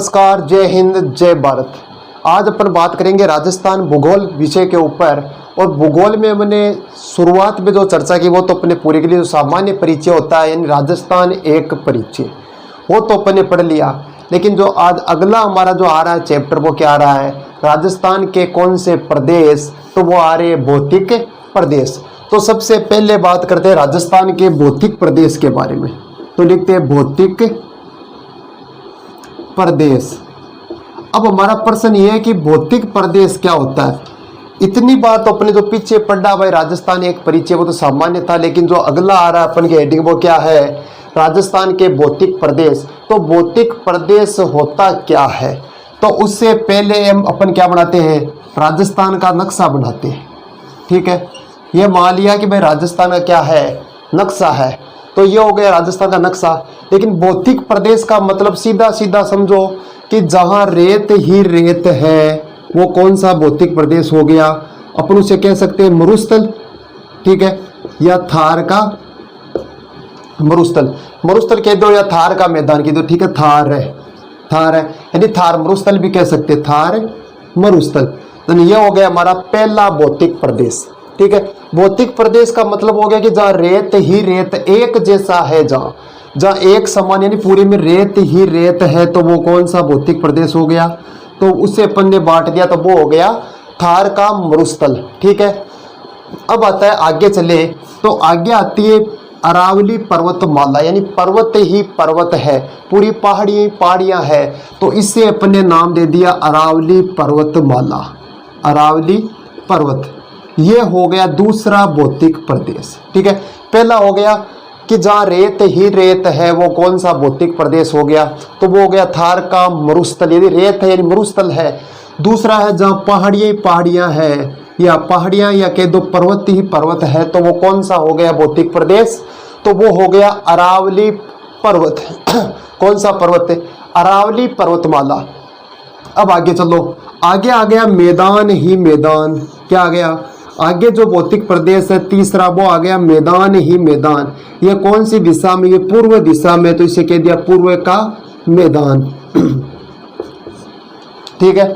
नमस्कार, जय हिंद, जय भारत। आज अपन बात करेंगे राजस्थान भूगोल विषय के ऊपर। और भूगोल में हमने शुरुआत में जो चर्चा की वो तो अपने पूरे के लिए जो सामान्य परिचय होता है, यानी राजस्थान एक परिचय, वो तो अपन ने पढ़ लिया। लेकिन जो आज अगला हमारा जो आ रहा है चैप्टर, वो क्या आ रहा है, राजस्थान के कौन से प्रदेश, तो वो आ रहे हैं भौतिक प्रदेश। तो सबसे पहले बात करते हैं राजस्थान के भौतिक प्रदेश के बारे में। तो लिखते हैं भौतिक प्रदेश। अब हमारा प्रश्न ये है कि भौतिक प्रदेश क्या होता है। इतनी बात तो अपने जो पीछे पढ़ा भाई राजस्थान एक परिचय, वो तो सामान्य था। लेकिन जो अगला आ रहा है अपन की हेडिंग, वो क्या है, राजस्थान के भौतिक प्रदेश। तो भौतिक प्रदेश होता क्या है, तो उससे पहले हम अपन क्या बनाते हैं, राजस्थान का नक्शा बनाते हैं। ठीक है, ये मान लिया कि भाई राजस्थान का क्या है, नक्शा है। तो ये हो गया राजस्थान का नक्शा। लेकिन भौतिक प्रदेश का मतलब सीधा सीधा समझो कि जहां रेत ही रेत है, वो कौन सा भौतिक प्रदेश हो गया। अपन उसे कह सकते हैं मरुस्थल, ठीक है, या थार का मरुस्थल। मरुस्थल कह दो या थार का मैदान कह दो, ठीक है, थार है, थार है, यानी थार मरुस्थल भी कह सकते, थार मरुस्थल। तो ये हो गया हमारा पहला भौतिक प्रदेश। ठीक है, भौतिक प्रदेश का मतलब हो गया कि जहाँ रेत ही रेत एक जैसा है, जहाँ एक समान यानी पूरे में रेत ही रेत है, तो वो कौन सा भौतिक प्रदेश हो गया। तो उससे अपन ने बांट दिया, तो वो हो गया थार का मरुस्थल। ठीक है, अब आता है आगे चले, तो आगे आती है अरावली पर्वतमाला, यानी पर्वत ही पर्वत है, पूरी पहाड़ी पहाड़ियां है। तो इससे अपन ने नाम दे दिया अरावली पर्वतमाला, अरावली पर्वत। ये हो गया दूसरा भौतिक प्रदेश। ठीक है, पहला हो गया कि जहाँ रेत ही रेत है, वो कौन सा भौतिक प्रदेश हो गया, तो वो हो गया थार का मरुस्थल, यदि रेत है यानी मरुस्थल है। दूसरा है जहाँ पहाड़ियाँ पहाड़ियाँ है, या पहाड़ियाँ या कह दो पर्वत ही पर्वत है, तो वो कौन सा हो गया भौतिक प्रदेश, तो वो हो गया अरावली पर्वत। कौन सा पर्वत है, अरावली पर्वतमाला। अब आगे चलो, आगे आ गया मैदान ही मैदान। क्या आ गया आगे, जो भौतिक प्रदेश है तीसरा, वो आ गया मैदान ही मैदान। ये कौन सी दिशा में, ये पूर्व दिशा में, तो इसे कह दिया पूर्व का मैदान। ठीक है,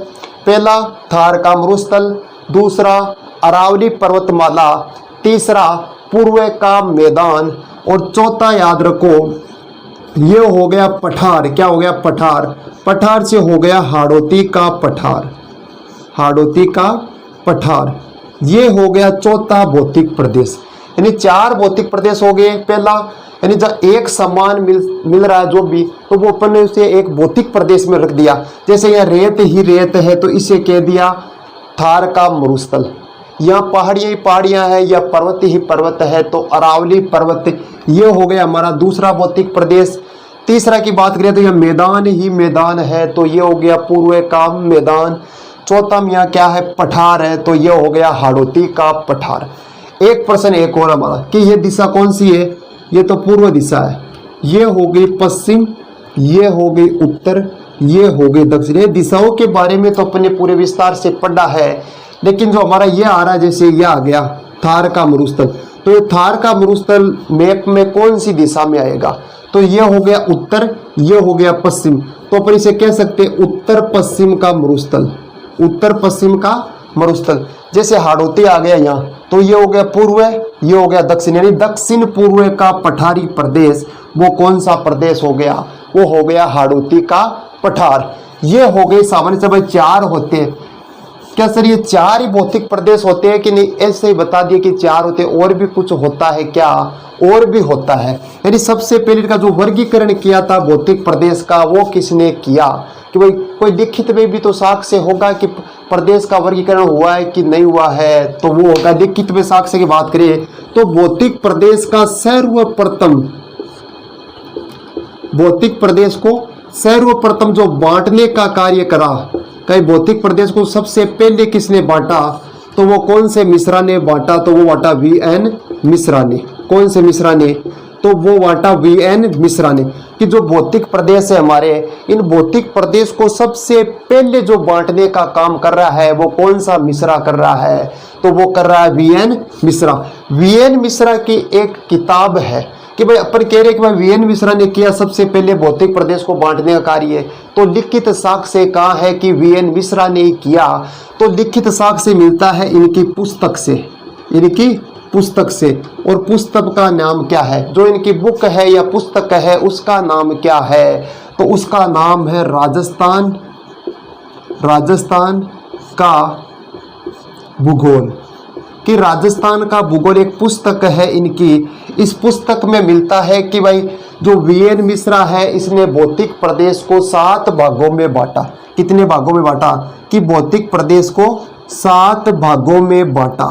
पहला थार का मरुस्थल, दूसरा अरावली पर्वतमाला, तीसरा पूर्व का मैदान, और चौथा याद रखो ये हो गया पठार। क्या हो गया, पठार। पठार से हो गया हाड़ौती का पठार, हाड़ौती का पठार। ये हो गया चौथा भौतिक प्रदेश। यानी चार भौतिक प्रदेश हो गए। पहला यानी जब एक समान मिल रहा है जो भी, तो वो अपन ने उसे एक भौतिक प्रदेश में रख दिया। जैसे यहाँ रेत ही रेत है, तो इसे कह दिया थार का मरुस्थल। यहाँ पहाड़ियाँ ही पहाड़ियाँ है, या पर्वत ही पर्वत है, तो अरावली पर्वत। ये हो गया हमारा दूसरा भौतिक प्रदेश। तीसरा की बात करें तो यह मैदान ही मैदान है, तो ये हो गया पूर्व का मैदान। चौथा में यहाँ क्या है, पठार है, तो ये हो गया हाड़ौती का पठार। एक प्रश्न एक और हमारा कि ये दिशा कौन सी है, ये तो पूर्व दिशा है, ये हो गई पश्चिम, ये हो गई उत्तर, ये हो गई दक्षिण। ये दिशाओं के बारे में तो अपने पूरे विस्तार से पढ़ा है। लेकिन जो हमारा ये आ रहा है, जैसे ये आ गया थार का मरुस्थल, तो ये थार का मरुस्थल मैप में कौन सी दिशा में आएगा, तो ये हो गया उत्तर, ये हो गया पश्चिम। तो अपन इसे कह सकते उत्तर पश्चिम का मरुस्थल, उत्तर पश्चिम का मरुस्थल। जैसे हाड़ौती आ गया यहाँ, तो ये हो गया पूर्व, ये हो गया दक्षिण, यानी दक्षिण पूर्व का पठारी प्रदेश। वो कौन सा प्रदेश हो गया, वो हो गया हाड़ौती का पठार। ये हो गए सामान्य से भाई चार होते हैं। क्या सर ये चार ही भौतिक प्रदेश होते हैं कि नहीं, ऐसे ही बता दिए कि चार होते हैं, और भी कुछ होता है क्या, और भी होता है। यानी सबसे पहले का जो वर्गीकरण किया था भौतिक प्रदेश का, वो किसने किया, कि भाई कोई लिखित में भी तो साक्ष्य होगा कि प्रदेश का वर्गीकरण हुआ है कि नहीं हुआ है, तो वो होगा लिखित में साक्ष्य की बात करें तो भौतिक प्रदेश का सर्वप्रथम, भौतिक प्रदेश को सर्वप्रथम जो बांटने का कार्य करा, कई भौतिक प्रदेश को सबसे पहले किसने बांटा, तो वो कौन से मिश्रा ने बांटा, तो वो बांटा वीएन मिश्रा ने। कौन से मिश्रा ने, तो वो बांटा वीएन मिश्रा ने। कि जो भौतिक प्रदेश है हमारे, इन भौतिक प्रदेश को सबसे पहले जो बांटने का काम कर रहा है, वो कौन सा मिश्रा कर रहा है, तो वो कर रहा है वीएन मिश्रा। वीएन मिश्रा की एक किताब है कि भाई अपन कह रहे हैं कि भाई वीएन मिश्रा ने किया सबसे पहले भौतिक प्रदेश को बांटने का कार्य, तो लिखित साक्ष्य कहाँ है कि वीएन मिश्रा ने किया? तो लिखित साक्ष्य मिलता है इनकी पुस्तक से, इनकी पुस्तक से। और पुस्तक का नाम क्या है? जो इनकी बुक है या पुस्तक है उसका नाम क्या है? तो उसका नाम है राजस्थान का भूगोल। कि राजस्थान का भूगोल एक पुस्तक है इनकी। इस पुस्तक में मिलता है कि भाई जो वीएन मिश्रा है इसने भौतिक प्रदेश को 7 भागों में बांटा। कितने भागों में बांटा? कि भौतिक प्रदेश को 7 भागों में बांटा,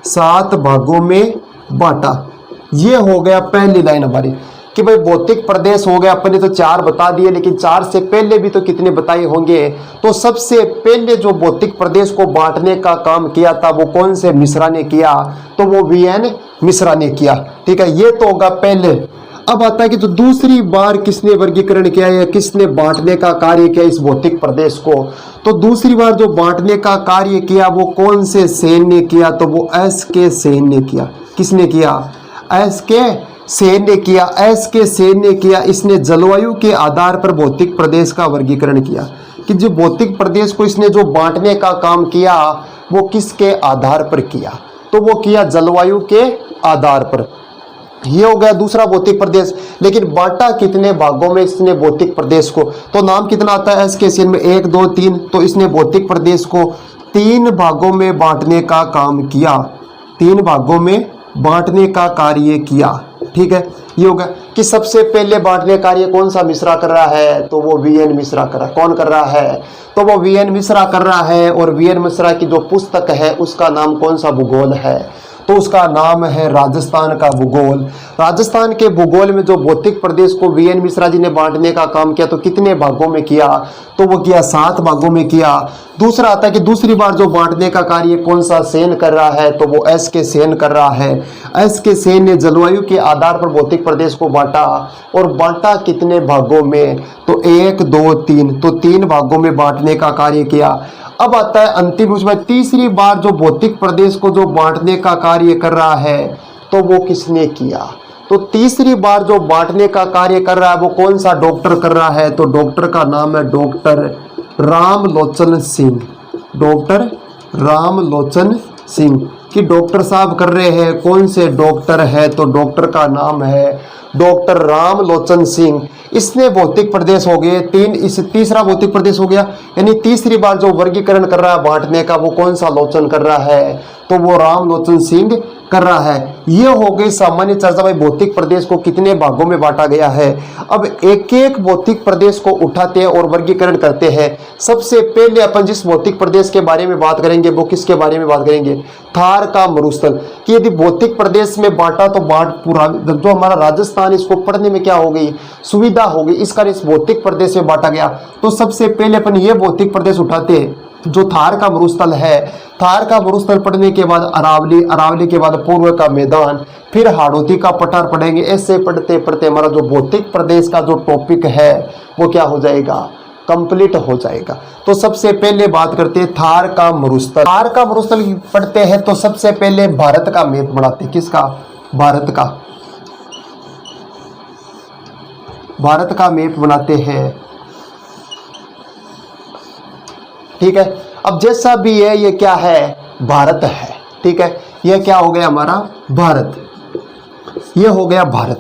7 भागों में बांटा। ये हो गया पहली लाइन हमारी कि भाई भौतिक प्रदेश हो गया, अपने तो 4 बता दिए, लेकिन 4 से पहले भी तो कितने बताए होंगे। तो सबसे पहले जो भौतिक प्रदेश को बांटने का काम किया था वो कौन से मिश्रा ने किया? तो वो वीएन मिश्रा ने किया। ठीक है, ये तो होगा पहले। अब आता है कि जो दूसरी बार किसने वर्गीकरण किया या किसने बांटने का कार्य किया इस भौतिक प्रदेश को? तो दूसरी बार जो बांटने का कार्य किया वो कौन से सेन ने किया? तो वो एस के सेन ने किया। किसने किया? एस के सेन ने किया। एस के सेन ने किया। इसने जलवायु के आधार पर भौतिक प्रदेश का वर्गीकरण किया कि जो भौतिक प्रदेश को इसने जो बांटने का काम किया वो किसके आधार पर किया? तो वो किया जलवायु के आधार पर। ये हो गया दूसरा भौतिक प्रदेश। लेकिन बांटा कितने भागों में इसने भौतिक प्रदेश को? तो नाम कितना आता है एस के सेन में? 1 2 3। तो इसने भौतिक प्रदेश को 3 भागों में बांटने का काम किया, 3 भागों में बांटने का कार्य किया। ठीक है, ये होगा कि सबसे पहले बांटने कार्य कौन सा मिश्रा कर रहा है? तो वो वीएन मिश्रा कर रहा है। कौन कर रहा है? तो वो वीएन मिश्रा कर रहा है। और वीएन मिश्रा की जो पुस्तक है उसका नाम कौन सा भूगोल है? तो उसका नाम है राजस्थान का भूगोल। राजस्थान के भूगोल में जो भौतिक प्रदेश को वीएन मिश्रा जी ने बांटने का काम किया तो कितने भागों में किया? तो वो किया 7 भागों में किया। दूसरा आता है कि दूसरी बार जो बांटने का कार्य कौन सा सेन कर रहा है? तो वो एस के सेन कर रहा है। एस के सेन ने जलवायु के आधार पर भौतिक प्रदेश को बांटा। और बांटा कितने भागों में? तो 1 2 3। तो 3 भागों में बांटने का कार्य किया। अब आता है अंतिम रूप में तीसरी बार जो भौतिक प्रदेश को जो बांटने का कार्य कर रहा है तो वो किसने किया? तो तीसरी बार जो बांटने का कार्य कर रहा है वो कौन सा डॉक्टर कर रहा है? तो डॉक्टर का नाम है डॉक्टर रामलोचन सिंह। डॉक्टर रामलोचन सिंह कि डॉक्टर साहब कर रहे हैं। कौन से डॉक्टर है? तो डॉक्टर का नाम है डॉक्टर रामलोचन सिंह। इसने भौतिक प्रदेश हो गए 3। इस तीसरा भौतिक प्रदेश हो गया। यानी तीसरी बार जो वर्गीकरण कर रहा है बांटने का वो कौन सा लोचन कर रहा है? तो वो रामलोचन सिंह कर रहा है। ये हो गई सामान्य चर्चा भाई भौतिक प्रदेश को कितने भागों में बांटा गया है। अब एक एक भौतिक प्रदेश को उठाते हैं और वर्गीकरण करते हैं। सबसे पहले अपन जिस भौतिक प्रदेश के बारे में बात करेंगे वो किसके बारे में बात करेंगे? थार का मरुस्थल। कि यदि भौतिक प्रदेश में बांटा तो बांट पूरा जो हमारा राजस्थान इसको पढ़ने में क्या हो गई? सुविधा हो गई। इस कारण इस भौतिक प्रदेश में बांटा गया। तो सबसे पहले अपन ये भौतिक प्रदेश उठाते हैं जो थार का मरुस्थल है। थार का मरुस्थल पढ़ने के बाद अरावली, अरावली के बाद पूर्व का मैदान, फिर हाड़ौती का पठार पढ़ेंगे। ऐसे पढ़ते पढ़ते हमारा जो भौतिक प्रदेश का जो टॉपिक है वो क्या हो जाएगा? कंप्लीट हो जाएगा। तो सबसे पहले बात करते हैं थार का मरुस्थल। थार का मरुस्थल पढ़ते हैं तो सबसे पहले भारत का मैप बनाते हैं। किसका? भारत का। भारत का मैप बनाते हैं। ठीक है, अब जैसा भी है ये क्या है? भारत है। ठीक है, ये क्या हो गया हमारा? भारत। ये हो गया भारत।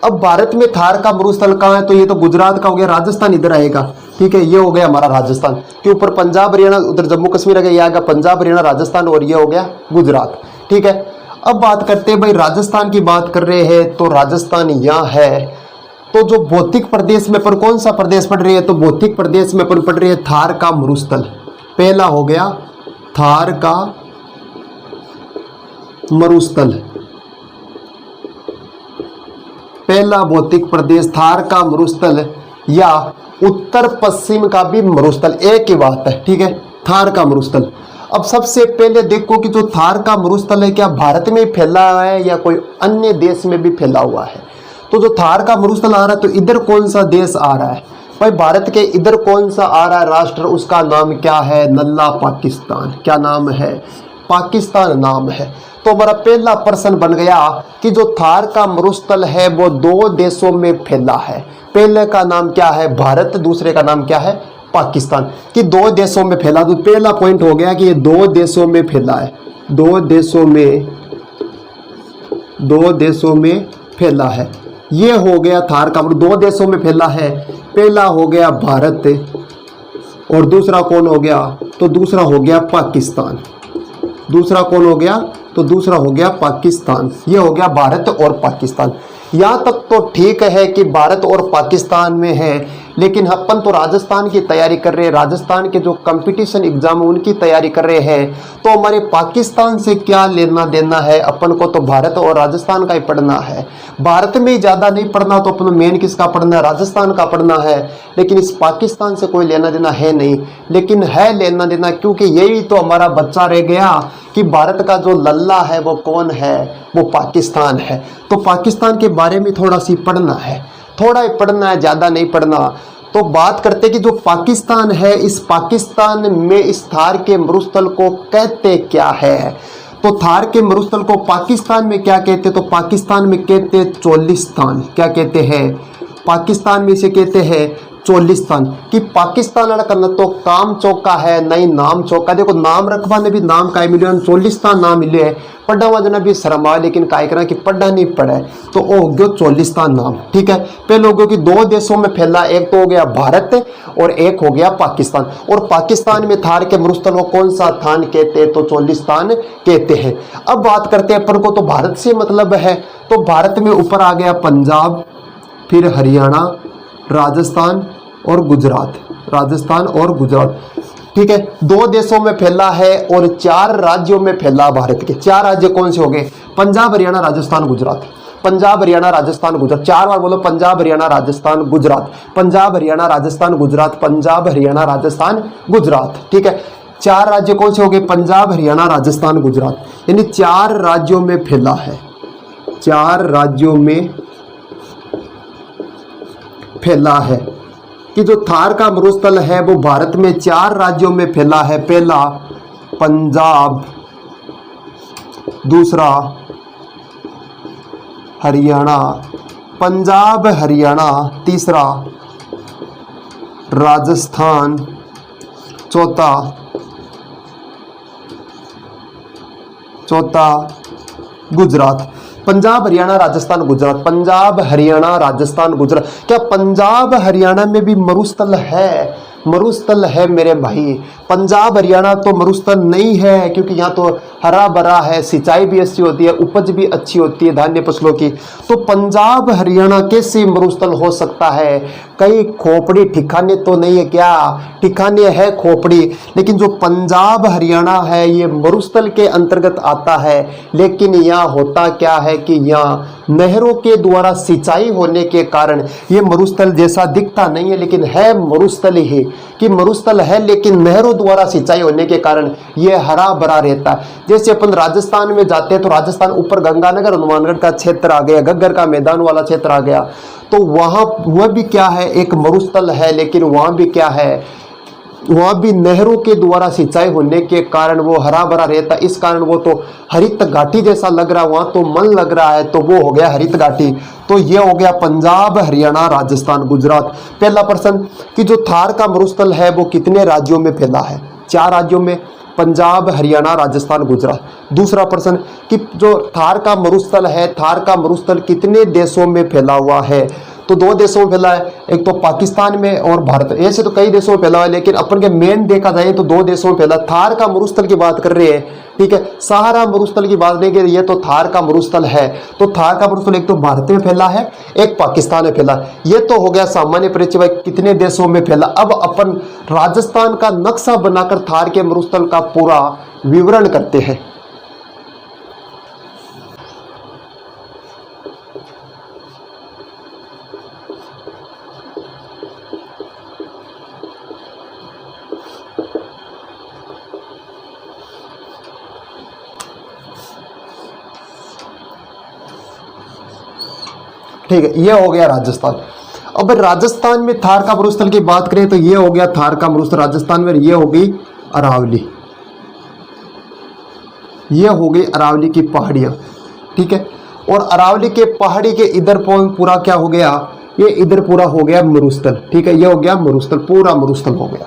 अब भारत में थार का मरुस्थल कहाँ है? तो ये तो गुजरात का हो गया। राजस्थान इधर आएगा। ठीक है, ये हो गया हमारा राजस्थान के ऊपर पंजाब हरियाणा, उधर जम्मू कश्मीर आ गया। ये आएगा पंजाब हरियाणा राजस्थान और ये हो गया गुजरात। ठीक है, अब बात करते हैं भाई राजस्थान की बात कर रहे हैं तो राजस्थान यहाँ है। तो जो भौतिक प्रदेश में पर कौन सा प्रदेश पढ़ रही है? तो भौतिक प्रदेश में पर पढ़ रही है थार का मरुस्थल। पहला हो गया थार का मरुस्थल। पहला भौतिक प्रदेश थार का मरुस्थल या उत्तर पश्चिम का भी मरुस्थल, एक ही बात है। ठीक है, थार का मरुस्थल। अब सबसे पहले देखो कि जो थार का मरुस्थल है क्या भारत में फैला हुआ है या कोई अन्य देश में भी फैला हुआ है? तो जो थार का मरुस्थल आ रहा है तो इधर कौन सा देश आ रहा है भाई? भारत के इधर कौन सा आ रहा है राष्ट्र? उसका नाम क्या है? नल्ला पाकिस्तान। क्या नाम है? पाकिस्तान नाम है। तो हमारा पहला प्रश्न बन गया कि जो थार का मरुस्थल है वो दो देशों में फैला है। पहले का नाम क्या है? भारत, दूसरे का नाम क्या है? पाकिस्तान। कि दो देशों में फैला। तो पहला पॉइंट हो गया कि ये दो देशों में फैला है, दो देशों में फैला है। ये हो गया थार का, दो देशों में फैला है। पहला हो गया भारत और दूसरा कौन हो गया? तो दूसरा हो गया पाकिस्तान। दूसरा कौन हो गया? तो दूसरा हो गया पाकिस्तान। ये हो गया भारत और पाकिस्तान। यहाँ तक तो ठीक है कि भारत और पाकिस्तान में है, लेकिन अपन तो राजस्थान की तैयारी कर रहे हैं, राजस्थान के जो कंपटीशन एग्जाम उनकी तैयारी कर रहे हैं। तो हमारे पाकिस्तान से क्या लेना देना है? अपन को तो भारत और राजस्थान का ही पढ़ना है। भारत में ज़्यादा नहीं पढ़ना, तो अपन मेन किसका पढ़ना है? राजस्थान का पढ़ना है। लेकिन इस पाकिस्तान से कोई लेना देना है नहीं, लेकिन है लेना देना, क्योंकि यही तो हमारा बच्चा रह गया कि भारत का जो लल्ला है वो कौन है? वो पाकिस्तान है। तो पाकिस्तान के बारे में थोड़ा सी पढ़ना है, थोड़ा ही पढ़ना है, ज़्यादा नहीं पढ़ना। तो बात करते कि जो पाकिस्तान है, इस पाकिस्तान में इस थार के मरुस्थल को कहते क्या है? तो थार के मरुस्थल को पाकिस्तान में क्या कहते? तो पाकिस्तान में कहते चोलिस्तान। क्या कहते हैं? पाकिस्तान में इसे कहते हैं चोलिस्तान। कि पाकिस्तान वाला करना तो काम चौका है, नहीं नाम चौका। देखो नाम रखवा ने भी नाम का मिले, चोलिस्तान नाम मिले है। पढ़ा हुआ जना भी शर्मा, लेकिन काय करा कि पढ़ा नहीं पढ़े, तो वो हो गया चोलिस्तान नाम। ठीक है, पहले हो गया कि दो देशों में फैला, एक तो हो गया भारत और एक हो गया पाकिस्तान। और पाकिस्तान में थार के मरुस्थल को कौन सा स्थान कहते हैं? तो चोलिस्तान कहते हैं। अब बात करते हैं, अपन को तो भारत से मतलब है, तो भारत में ऊपर आ गया पंजाब, फिर हरियाणा, राजस्थान और गुजरात। राजस्थान और गुजरात, ठीक है। दो देशों में फैला है और 4 राज्यों में फैला। भारत के 4 राज्य कौन से हो गए? पंजाब, हरियाणा, राजस्थान, गुजरात। पंजाब, हरियाणा, राजस्थान, गुजरात। 4 बार बोलो, पंजाब, हरियाणा, राजस्थान, गुजरात। पंजाब, हरियाणा, राजस्थान, गुजरात। पंजाब, हरियाणा, राजस्थान, गुजरात। ठीक है, 4 राज्य कौन से हो गए? पंजाब, हरियाणा, राजस्थान, गुजरात। यानी 4 राज्यों में फैला है, 4 राज्यों में फैला है। कि जो थार का मरुस्थल है वो भारत में 4 राज्यों में फैला है। पहला पंजाब, दूसरा हरियाणा, पंजाब हरियाणा, तीसरा राजस्थान, चौथा गुजरात। पंजाब, हरियाणा, राजस्थान, गुजरात। पंजाब, हरियाणा, राजस्थान, गुजरात। क्या पंजाब हरियाणा में भी मरुस्थल है? मरुस्थल है मेरे भाई। पंजाब हरियाणा तो मरुस्थल नहीं है, क्योंकि यहाँ तो हरा भरा है, सिंचाई भी अच्छी होती है, उपज भी अच्छी होती है धान्य फसलों की। तो पंजाब हरियाणा कैसे मरुस्थल हो सकता है? कई खोपड़ी ठिकाने तो नहीं है क्या? ठिकाने है खोपड़ी, लेकिन जो पंजाब हरियाणा है ये मरुस्थल के अंतर्गत आता है। लेकिन यहाँ होता क्या है कि यहाँ नहरों के द्वारा सिंचाई होने के कारण ये मरुस्थल जैसा दिखता नहीं है, लेकिन है मरुस्थल ही। कि मरुस्थल है, लेकिन नहरों द्वारा सिंचाई होने के कारण ये हरा भरा रहता है। जैसे अपन राजस्थान में जाते हैं तो राजस्थान ऊपर गंगानगर, हनुमानगढ़ का क्षेत्र आ गया, घग्गर का मैदान वाला क्षेत्र आ गया, तो वहाँ वह भी क्या है? एक मरुस्थल है, लेकिन वहाँ भी क्या है? वहाँ भी नहरों के द्वारा सिंचाई होने के कारण वो हरा भरा रहता है। इस कारण वो तो हरित घाटी जैसा लग रहा है, वहाँ तो मन लग रहा है, तो वो हो गया हरित घाटी। तो ये हो गया पंजाब, हरियाणा, राजस्थान, गुजरात। पहला प्रश्न कि जो थार का मरुस्थल है वो कितने राज्यों में फैला है? 4 राज्यों में, पंजाब, हरियाणा, राजस्थान, गुजरात। दूसरा प्रश्न कि जो थार का मरुस्थल है, थार का मरुस्थल कितने देशों में फैला हुआ है? तो 2 देशों में फैला है, एक तो पाकिस्तान में और भारत। ऐसे तो कई देशों में फैला है, लेकिन अपन के मेन देखा जाए तो 2 देशों में फैला। थार का मरुस्थल की बात कर रहे हैं, ठीक है। सहारा मरुस्थल की बात नहीं कर रही है, तो थार का मरुस्थल है। तो थार का मरुस्थल एक तो भारत में फैला है, एक पाकिस्तान में फैला। ये तो हो गया सामान्य परिचय, भाई कितने देशों में फैला। अब अपन राजस्थान का नक्शा बनाकर थार के मरुस्थल का पूरा विवरण करते हैं। ठीक है, ये हो गया राजस्थान। अब राजस्थान में थार का मरुस्थल की बात करें तो ये हो गया थार का मरुस्थल राजस्थान में, ये होगी अरावली। ये हो गई अरावली की पहाड़ियाँ, ठीक है। और अरावली के पहाड़ी के इधर पूरा क्या हो गया, ये इधर पूरा हो गया मरुस्थल, ठीक है। ये हो गया मरुस्थल, पूरा मरुस्थल हो गया।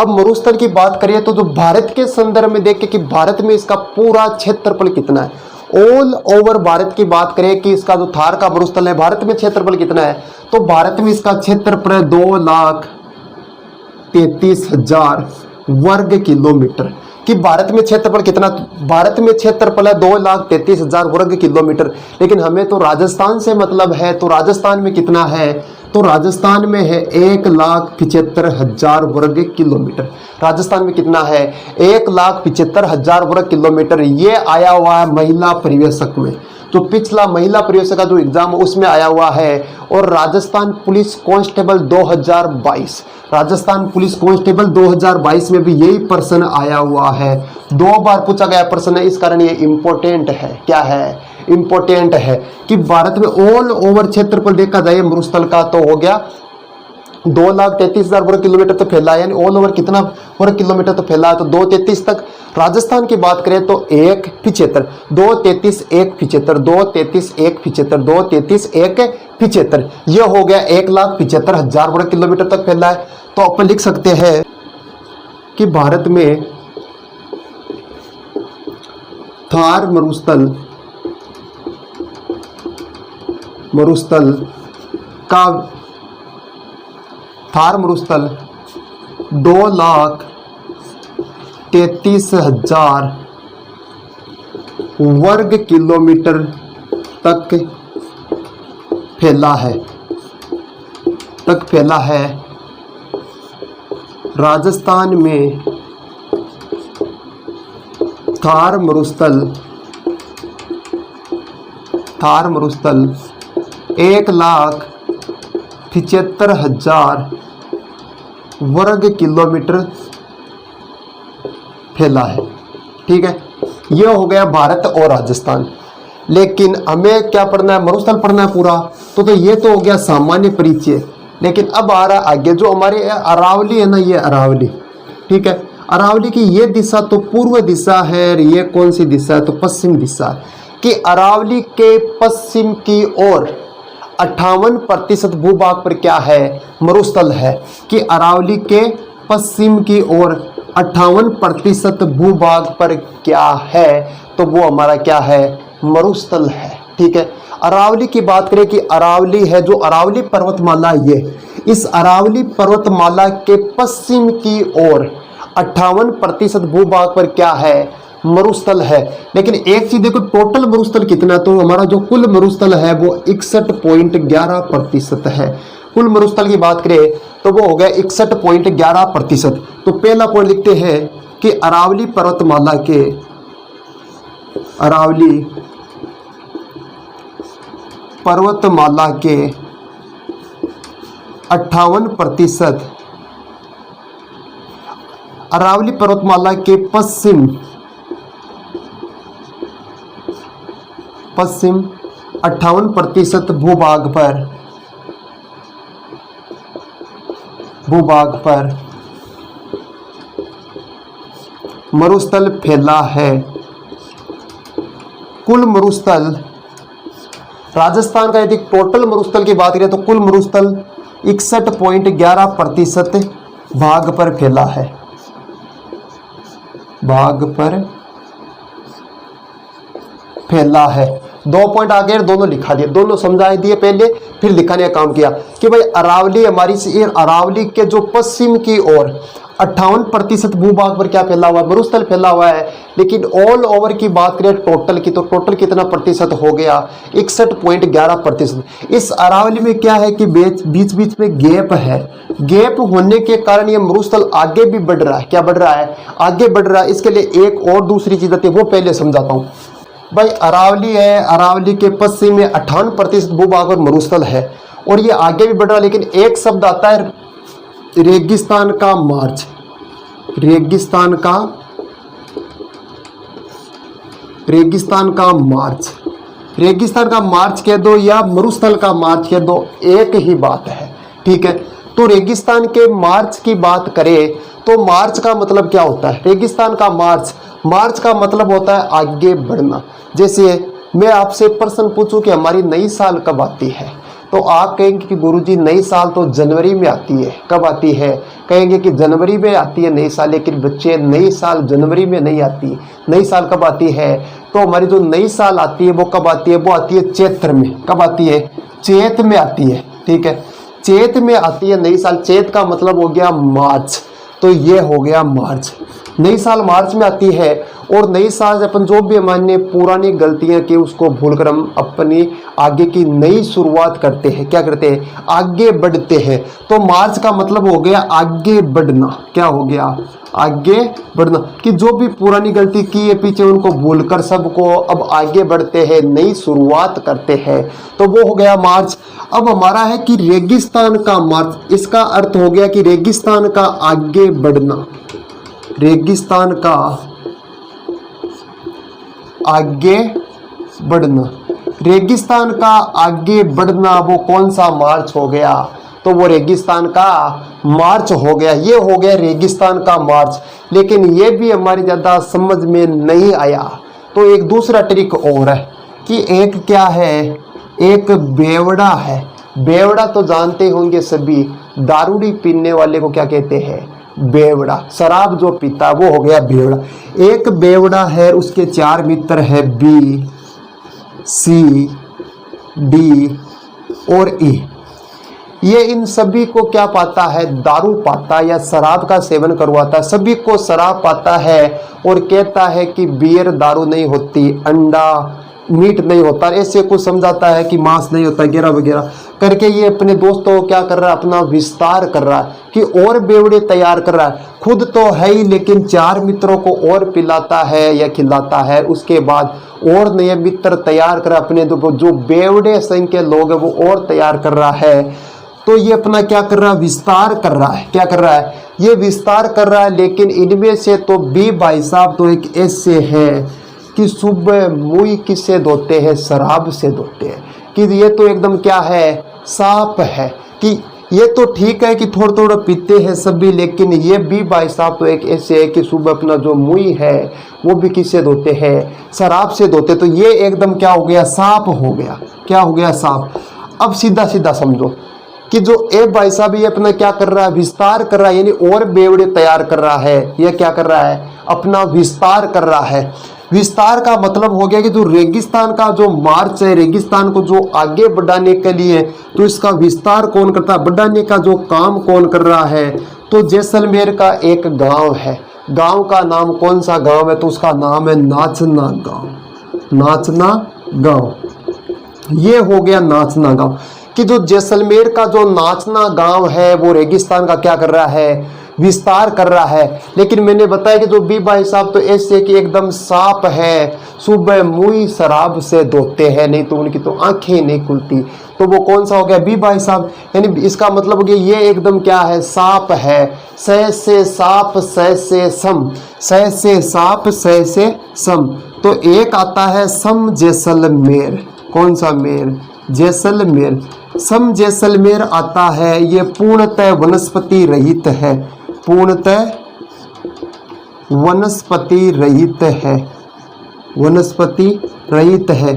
अब मरुस्थल की बात करिए तो जो भारत के संदर्भ में देखें कि भारत में इसका पूरा क्षेत्रफल कितना है, ऑल ओवर भारत की बात करें कि इसका जो थार का मरुस्थल है भारत में क्षेत्रफल कितना है, तो भारत में इसका क्षेत्रफल है 2,33,000 वर्ग किलोमीटर। कि भारत में क्षेत्रफल कितना, भारत में क्षेत्रफल है 2,33,000 वर्ग किलोमीटर। लेकिन हमें तो राजस्थान से मतलब है, तो राजस्थान में कितना है, तो राजस्थान में है 1,75,000 वर्ग किलोमीटर। राजस्थान में कितना है, 1,75,000 वर्ग किलोमीटर। ये आया हुआ है महिला परिवेशक में, जो पिछला महिला परिवेशक का जो एग्जाम उसमें आया हुआ है। और Rajasthan police constable 2022, Rajasthan police constable 2022 में भी यही प्रश्न आया हुआ है, 2 बार पूछा गया प्रश्न है। इस कारण ये इंपॉर्टेंट है। क्या है, इंपॉर्टेंट है कि भारत में ऑल ओवर क्षेत्रफल देखा जाए मरुस्थल का तो हो गया 2,33,000 वर्ग किलोमीटर तो फैला है, यानी ऑल ओवर कितना वर्ग किलोमीटर तो फैला है, तो 2,33 तक। राजस्थान की बात करें तो 1,75, 2,33,1,75, 2,33,1,75, 2,33,1,75, ये हो गया 1,75,000 वर्ग किलोमीटर तक फैला है। तो अपन लिख सकते हैं कि भारत में थार मरुस्थल का थार मरुस्थल 2,33,000 वर्ग किलोमीटर तक फैला है। राजस्थान में थार मरुस्थल 1,75,000 वर्ग किलोमीटर फैला है, ठीक है। यह हो गया भारत और राजस्थान। लेकिन हमें क्या पढ़ना है, मरुस्थल पढ़ना है पूरा। तो ये तो हो गया सामान्य परिचय। लेकिन अब आ रहा आगे जो हमारे अरावली है ना, ये अरावली, ठीक है। अरावली की ये दिशा तो पूर्व दिशा है, ये कौन सी दिशा है, तो पश्चिम दिशा है। कि अरावली के पश्चिम की ओर 58% भूभाग पर क्या है, मरुस्थल है। कि अरावली के पश्चिम की ओर 58% भूभाग पर क्या है, तो वो हमारा क्या है, मरुस्थल है, ठीक है। अरावली की बात करें कि अरावली है जो अरावली पर्वतमाला, ये इस अरावली पर्वतमाला के पश्चिम की ओर 58% भूभाग पर क्या है, मरुस्थल है। लेकिन एक चीज देखो, टोटल मरुस्थल कितना, तो हमारा जो कुल मरुस्थल है वो 61.11% है। कुल मरुस्थल की बात करें तो वो हो गया 61.11%। तो पहला पॉइंट लिखते हैं कि अरावली पर्वतमाला के 58%, अरावली पर्वतमाला के पश्चिम 58% भूभाग पर मरुस्थल फैला है। कुल मरुस्थल, राजस्थान का यदि टोटल मरुस्थल की बात करें तो कुल मरुस्थल 61.11% भाग पर फैला है, भाग पर फैला है। 2 पॉइंट आगे दोनों लिखा दिए, दोनों समझा दिए पहले, फिर लिखाने का काम किया कि भाई अरावली हमारी अरावली के जो पश्चिम की ओर 58% भूभाग पर क्या फैला हुआ है, मरुस्थल फैला हुआ है। लेकिन ऑल ओवर की बात करें टोटल की, तो टोटल कितना प्रतिशत हो गया, 61.11%। इस अरावली में क्या है कि बीच बीच में गैप है, गैप होने के कारण ये मरुस्थल आगे भी बढ़ रहा है। क्या बढ़ रहा है, आगे बढ़ रहा है। इसके लिए एक और दूसरी चीज आती है, वो पहले समझाता हूँ। भाई अरावली है, अरावली के पश्चिम में 58% भूभाग और मरुस्थल है और ये आगे भी बढ़ रहा है। लेकिन एक शब्द आता है रेगिस्तान का मार्च, रेगिस्तान का मार्च कह दो या मरुस्थल का मार्च कह दो, एक ही बात है, ठीक है। तो रेगिस्तान के मार्च की बात करें तो मार्च का मतलब क्या होता है, रेगिस्तान का मार्च मार्च का मतलब होता है आगे बढ़ना। जैसे मैं आपसे प्रश्न पूछूं कि हमारी नई साल कब आती है, तो आप कहेंगे कि गुरुजी नई साल तो जनवरी में आती है। कब आती है? कहेंगे कि जनवरी में आती है नई साल। लेकिन बच्चे, नई साल जनवरी में नहीं आती। नई साल कब आती है? तो हमारी जो नई साल आती है वो कब आती है? वो आती है चैत्र में। कब आती है? चैत में आती है। ठीक है, चैत में आती है नई साल। चैत का मतलब हो गया मार्च, तो ये हो गया मार्च। नई साल मार्च में आती है। और नई साल अपन जो भी हमारे पुरानी गलतियां की उसको भूलकर हम अपनी आगे की नई शुरुआत करते हैं। क्या करते हैं? आगे बढ़ते हैं। तो मार्च का मतलब हो गया आगे बढ़ना। क्या हो गया? आगे बढ़ना, कि जो भी पुरानी गलती की है पीछे उनको भूलकर सबको अब आगे बढ़ते हैं, नई शुरुआत करते हैं। तो वो हो गया मार्च। अब हमारा है कि रेगिस्तान का मार्च। इसका अर्थ हो गया कि रेगिस्तान का आगे बढ़ना। रेगिस्तान का आगे बढ़ना, रेगिस्तान का आगे बढ़ना, वो कौन सा मार्च हो गया? तो वो रेगिस्तान का मार्च हो गया। ये हो गया रेगिस्तान का मार्च। लेकिन ये भी हमारी ज़्यादा समझ में नहीं आया। तो एक दूसरा ट्रिक और है कि एक क्या है? एक बेवड़ा है। बेवड़ा तो जानते होंगे सभी, दारूडी पीने वाले को क्या कहते हैं? बेवड़ा। शराब जो पीता वो हो गया बेवड़ा। एक बेवड़ा है, उसके 4 मित्र है, बी, सी, डी और ई। ये इन सभी को क्या पाता है? दारू पाता या शराब का सेवन करवाता है। सभी को शराब पाता है और कहता है कि बियर दारू नहीं होती, अंडा मीट नहीं होता, ऐसे कुछ समझाता है कि मांस नहीं होता वगैरह वगैरह करके ये अपने दोस्तों को क्या कर रहा है? अपना विस्तार कर रहा है कि और बेवड़े तैयार कर रहा है। खुद तो है ही, लेकिन 4 मित्रों को और पिलाता है या खिलाता है। उसके बाद और नए मित्र तैयार कर अपने जो बेवड़े संघ के लोग हैं वो और तैयार कर रहा है। तो ये अपना क्या कर रहा है? विस्तार कर रहा है। क्या कर रहा है? ये विस्तार कर रहा है। लेकिन इनमें से तो बी भाई साहब तो एक ऐसे हैं कि सुबह मुंह किससे धोते हैं? शराब से धोते हैं। कि ये तो एकदम क्या है? साफ है। कि ये तो ठीक है कि थोड़ा थोड़ा पीते हैं सभी, लेकिन ये भी भाई साहब तो एक ऐसे है कि सुबह अपना जो मुंह है वो भी किससे धोते हैं? शराब से धोते। तो ये एकदम क्या हो गया? साफ हो गया। क्या हो गया? साफ। अब सीधा सीधा समझो कि जो ए भाई साहब ये अपना क्या कर रहा है? विस्तार कर रहा है, यानी और बेवड़े तैयार कर रहा है। ये क्या कर रहा है? अपना विस्तार कर रहा है। विस्तार का मतलब हो गया कि जो रेगिस्तान का जो मार्च है, रेगिस्तान को जो आगे बढ़ाने के लिए, तो इसका विस्तार कौन करता है? बढ़ाने का जो काम कौन कर रहा है? तो जैसलमेर का एक गांव है। गांव का नाम कौन सा गांव है? तो उसका नाम है नाचना गांव। नाचना गांव, ये हो गया नाचना गांव। कि जो जैसलमेर का जो नाचना गांव है वो रेगिस्तान का क्या कर रहा है? विस्तार कर रहा है। लेकिन मैंने बताया कि जो बी भाई साहब तो ऐसे कि एकदम साफ है, सुबह मुंह शराब से धोते हैं, नहीं तो उनकी तो आंखें नहीं खुलती। तो वो कौन सा हो गया? बी भाई साहब। यानी इसका मतलब हो गया ये एकदम क्या है? साफ है। स से साफ, स से सम, स से साफ, स से सम। तो एक आता है सम जैसलमेर। कौन सा मेर? जैसलमेर। सम जैसलमेर आता है। ये पूर्णतः वनस्पति रहित है। पूर्णतः वनस्पति रहित है। वनस्पति रहित है।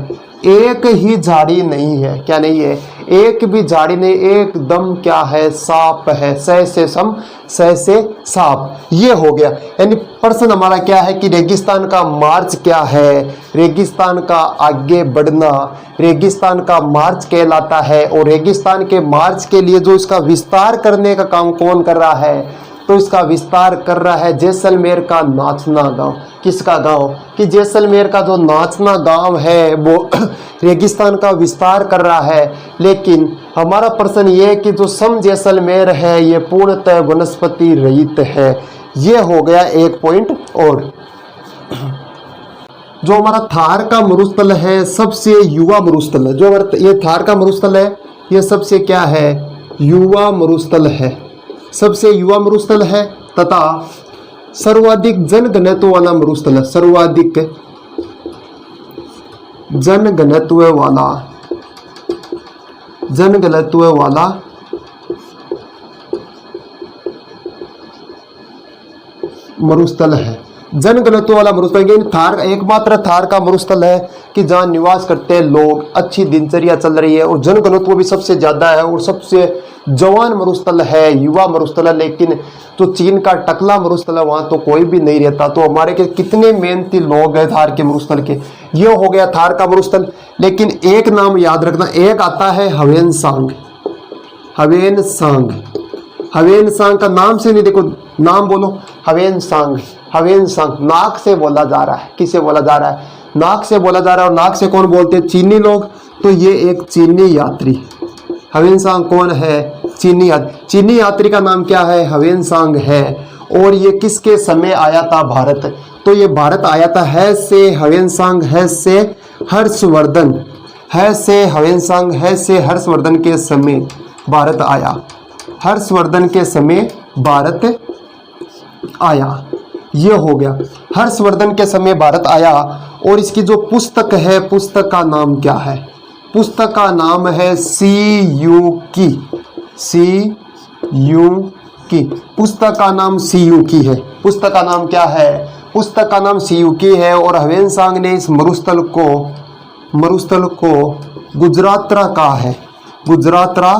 एक ही झाड़ी नहीं है। क्या नहीं है? एक भी झाड़ी नहीं, एकदम क्या है? साफ है। स से सम, स से साफ। ये हो गया। यानी प्रश्न हमारा क्या है कि रेगिस्तान का मार्च क्या है? रेगिस्तान का आगे बढ़ना रेगिस्तान का मार्च कहलाता है। और रेगिस्तान के मार्च के लिए जो इसका विस्तार करने का काम कौन कर रहा है? तो इसका विस्तार कर रहा है जैसलमेर का नाचना गांव। किसका गांव? कि जैसलमेर का जो नाचना गांव है वो रेगिस्तान का विस्तार कर रहा है। लेकिन हमारा प्रश्न ये है कि जो सम जैसलमेर है ये पूर्णतः वनस्पति रहित है। ये हो गया एक पॉइंट। और जो हमारा थार का मरुस्थल है सबसे युवा मरुस्थल है। जो ये थार का मरुस्थल है ये सबसे क्या है? युवा मरुस्थल है। सबसे युवा मरुस्थल है तथा सर्वाधिक जनघनत्व वाला मरुस्थल है। सर्वाधिक जनघनत्व वाला मरुस्थल है। जनघनत्व वाला मरुस्थल, लेकिन थार एकमात्र थार का मरुस्थल है कि जहाँ निवास करते हैं लोग, अच्छी दिनचर्या चल रही है और जनघनत्व भी सबसे ज्यादा है और सबसे जवान मरुस्थल है, युवा मरुस्थल है। लेकिन जो चीन का टकला मरुस्थल है वहां तो कोई भी नहीं रहता। तो हमारे के कितने मेहनती लोग हैं थार के मरुस्थल के। ये हो गया थार का मरुस्थल। लेकिन एक नाम याद रखना, एक आता है हवेनसांग। हवेनसांग, हवेनसांग का नाम से नहीं, देखो नाम बोलो, हवेनसांग। हवेनसांग नाक से बोला जा रहा है। किसे बोला जा रहा है? नाक से बोला जा रहा है। और नाक से कौन बोलते हैं? चीनी लोग। तो ये एक चीनी यात्री, हवेनसांग कौन है? चीनी यात्री। चीनी यात्री का नाम क्या है? हवेनसांग है। और ये किसके समय आया था भारत? तो ये भारत आया था है से हवेनसांग, है से हर्षवर्धन, है से हवेनसांग, है से हर्षवर्धन के समय भारत आया। हर्षवर्धन के समय भारत आया। ये हो गया, हर्षवर्धन के समय भारत आया। और इसकी जो पुस्तक है, पुस्तक का नाम क्या है? पुस्तक का नाम है सी यू की। सी यू की, पुस्तक का नाम सी यू की है। पुस्तक का नाम क्या है? पुस्तक का नाम सी यू की है। और हवेनसांग ने इस मरुस्थल को गुजरातरा कहा है। गुजरातरा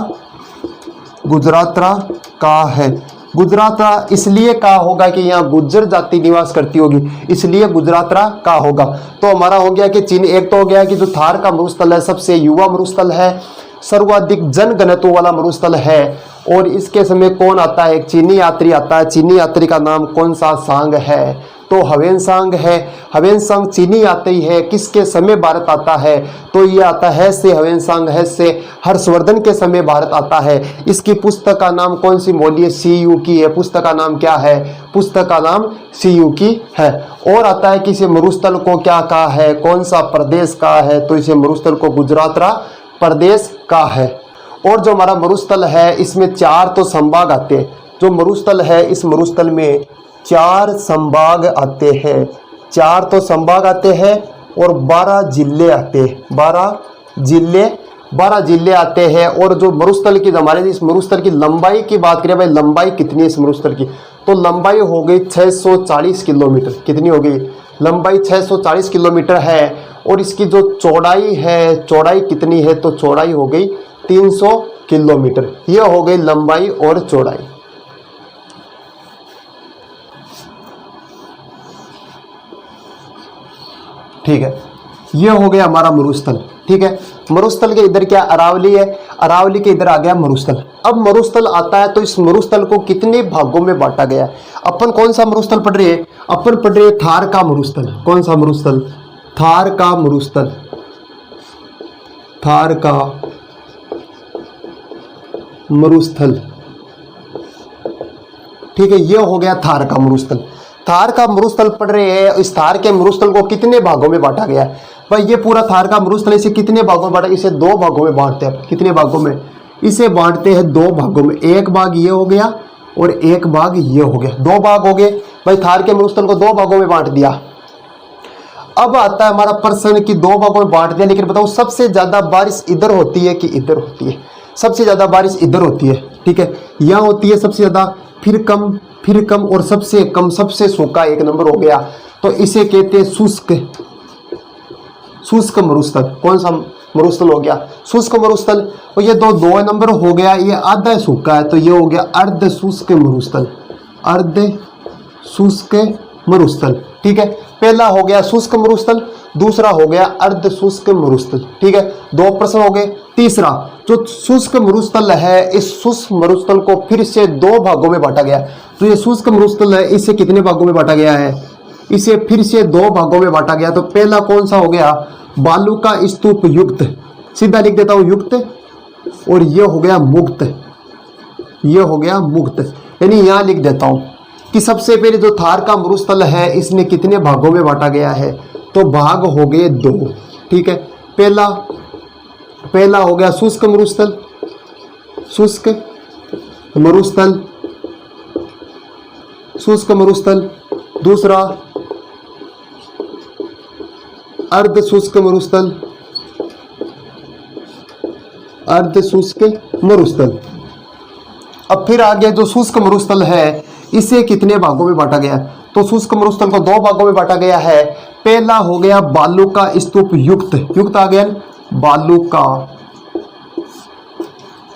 कहा है। गुजरातरा इसलिए कहा होगा कि यहाँ गुज्जर जाति निवास करती होगी, इसलिए गुजरातरा कहा होगा। तो हमारा हो गया कि चीन, एक तो हो गया कि जो थार का मरुस्थल है सबसे युवा मरुस्थल है, सर्वाधिक जनघनत्व वाला मरुस्थल है। और इसके समय कौन आता है? एक चीनी यात्री आता है। चीनी यात्री का नाम कौन सा सांग है? तो हवेनसांग है। हवेनसांग चीनी यात्री है। किसके समय भारत आता है? तो ये आता है से हवेनसांग, है से हर्षवर्धन के समय भारत आता है। इसकी पुस्तक का नाम कौन सी बोलिए? सी यू की है। पुस्तक का नाम क्या है? पुस्तक का नाम सी यू की है। और आता है कि इसे मरुस्थल को क्या कहा है? कौन सा प्रदेश कहा है? तो इसे मरुस्थल को गुजरातरा प्रदेश का है। और जो हमारा मरुस्थल है इसमें 4 तो संभाग आते हैं। जो मरुस्थल है इस मरुस्थल में 4 संभाग आते हैं। 4 तो संभाग आते हैं और 12 जिले आते हैं। 12 जिले आते हैं। और जो मरुस्थल की, हमारे इस मरुस्थल की लंबाई की बात करें, भाई लंबाई कितनी है इस मरुस्थल की? तो लंबाई हो गई 640 किलोमीटर। कितनी हो गई? लंबाई 640 किलोमीटर है। और इसकी जो चौड़ाई है, चौड़ाई कितनी है? तो चौड़ाई हो गई 300 किलोमीटर। यह हो गई लंबाई और चौड़ाई। ठीक है, ये हो गया हमारा मरुस्थल। ठीक है, मरुस्थल के इधर क्या अरावली है, अरावली के इधर आ गया मरुस्थल। अब मरुस्थल आता है तो इस मरुस्थल को कितने भागों में बांटा गया है? अपन कौन सा मरुस्थल पढ़ रहे हैं? अपन पढ़ रहे हैं थार का मरुस्थल। कौन सा मरुस्थल? थार का मरुस्थल। थार का मरुस्थल। ठीक है, ये हो गया थार का मरुस्थल। थार का मरुस्थल पढ़ रहे हैं। इस थार के मरुस्थल को कितने भागों में बांटा गया है? भाई ये पूरा थार का मरुस्थल, इसे कितने भागों में बांटा? इसे 2 भागों में बांटते हैं। कितने भागों में? इसे बांटते हैं 2 भागों में। एक भाग ये हो गया और एक भाग ये हो गया। 2 भाग हो गए। भाई थार के मरुस्थल को 2 भागों में बांट दिया। अब आता है हमारा प्रश्न कि 2 भागों में बांट दिया, लेकिन बताओ सबसे ज्यादा बारिश इधर होती है कि इधर होती है? सबसे ज्यादा बारिश इधर होती है। ठीक है, यहाँ होती है सबसे ज्यादा, फिर कम और सबसे कम, सबसे सूखा 1 नंबर हो गया। तो इसे कहते हैं शुष्क मरुस्थल। कौन सा मरुस्थल हो गया? शुष्क मरुस्थल। और ये 2 नंबर हो गया, ये आधा सूखा है तो ये हो गया अर्ध शुष्क मरुस्थल। अर्ध शुष्क मरुस्थल। ठीक है, पहला हो गया शुष्क मरुस्थल, दूसरा हो गया अर्ध शुष्क मरुस्थल। ठीक है, 2 प्रश्न हो गए। तीसरा, जो शुष्क मरुस्थल है इस शुष्क मरुस्थल को फिर से 2 भागों में बांटा गया। तो ये शुष्क मरुस्थल है, इसे कितने भागों में बांटा गया है? इसे फिर से 2 भागों में बांटा गया। तो पहला कौन सा हो गया? बालू का स्तूप युक्त। सीधा लिख देता हूं युक्त। और ये हो गया मुक्त। ये हो गया मुक्त, यानी यहां लिख देता हूं कि सबसे पहले जो थार का मरुस्थल है इसने कितने भागों में बांटा गया है? तो भाग हो गए 2। ठीक है, पहला हो गया शुष्क मरुस्थल। शुष्क मरुस्थल। दूसरा अर्ध शुष्क मरुस्थल। अर्ध शुष्क मरुस्थल। अब फिर आगे जो शुष्क मरुस्थल है इसे कितने भागों में बांटा गया? तो शुष्क मरुस्थल को दो भागों में बांटा गया है। पहला हो गया बालू का स्तूप युक्त, युक्त आ गया, बालू का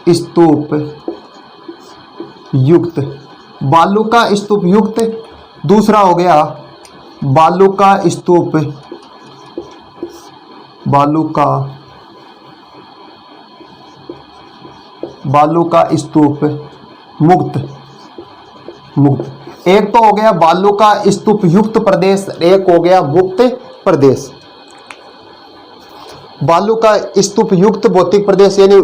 स्तूप युक्त, बालू का स्तूप युक्त। दूसरा हो गया बालू का स्तूप, बालू का स्तूप मुक्त, मुक्त। एक तो हो गया बालू का स्तूप युक्त प्रदेश, एक हो गया मुक्त प्रदेश। बालू का स्तूप युक्त भौतिक प्रदेश यानी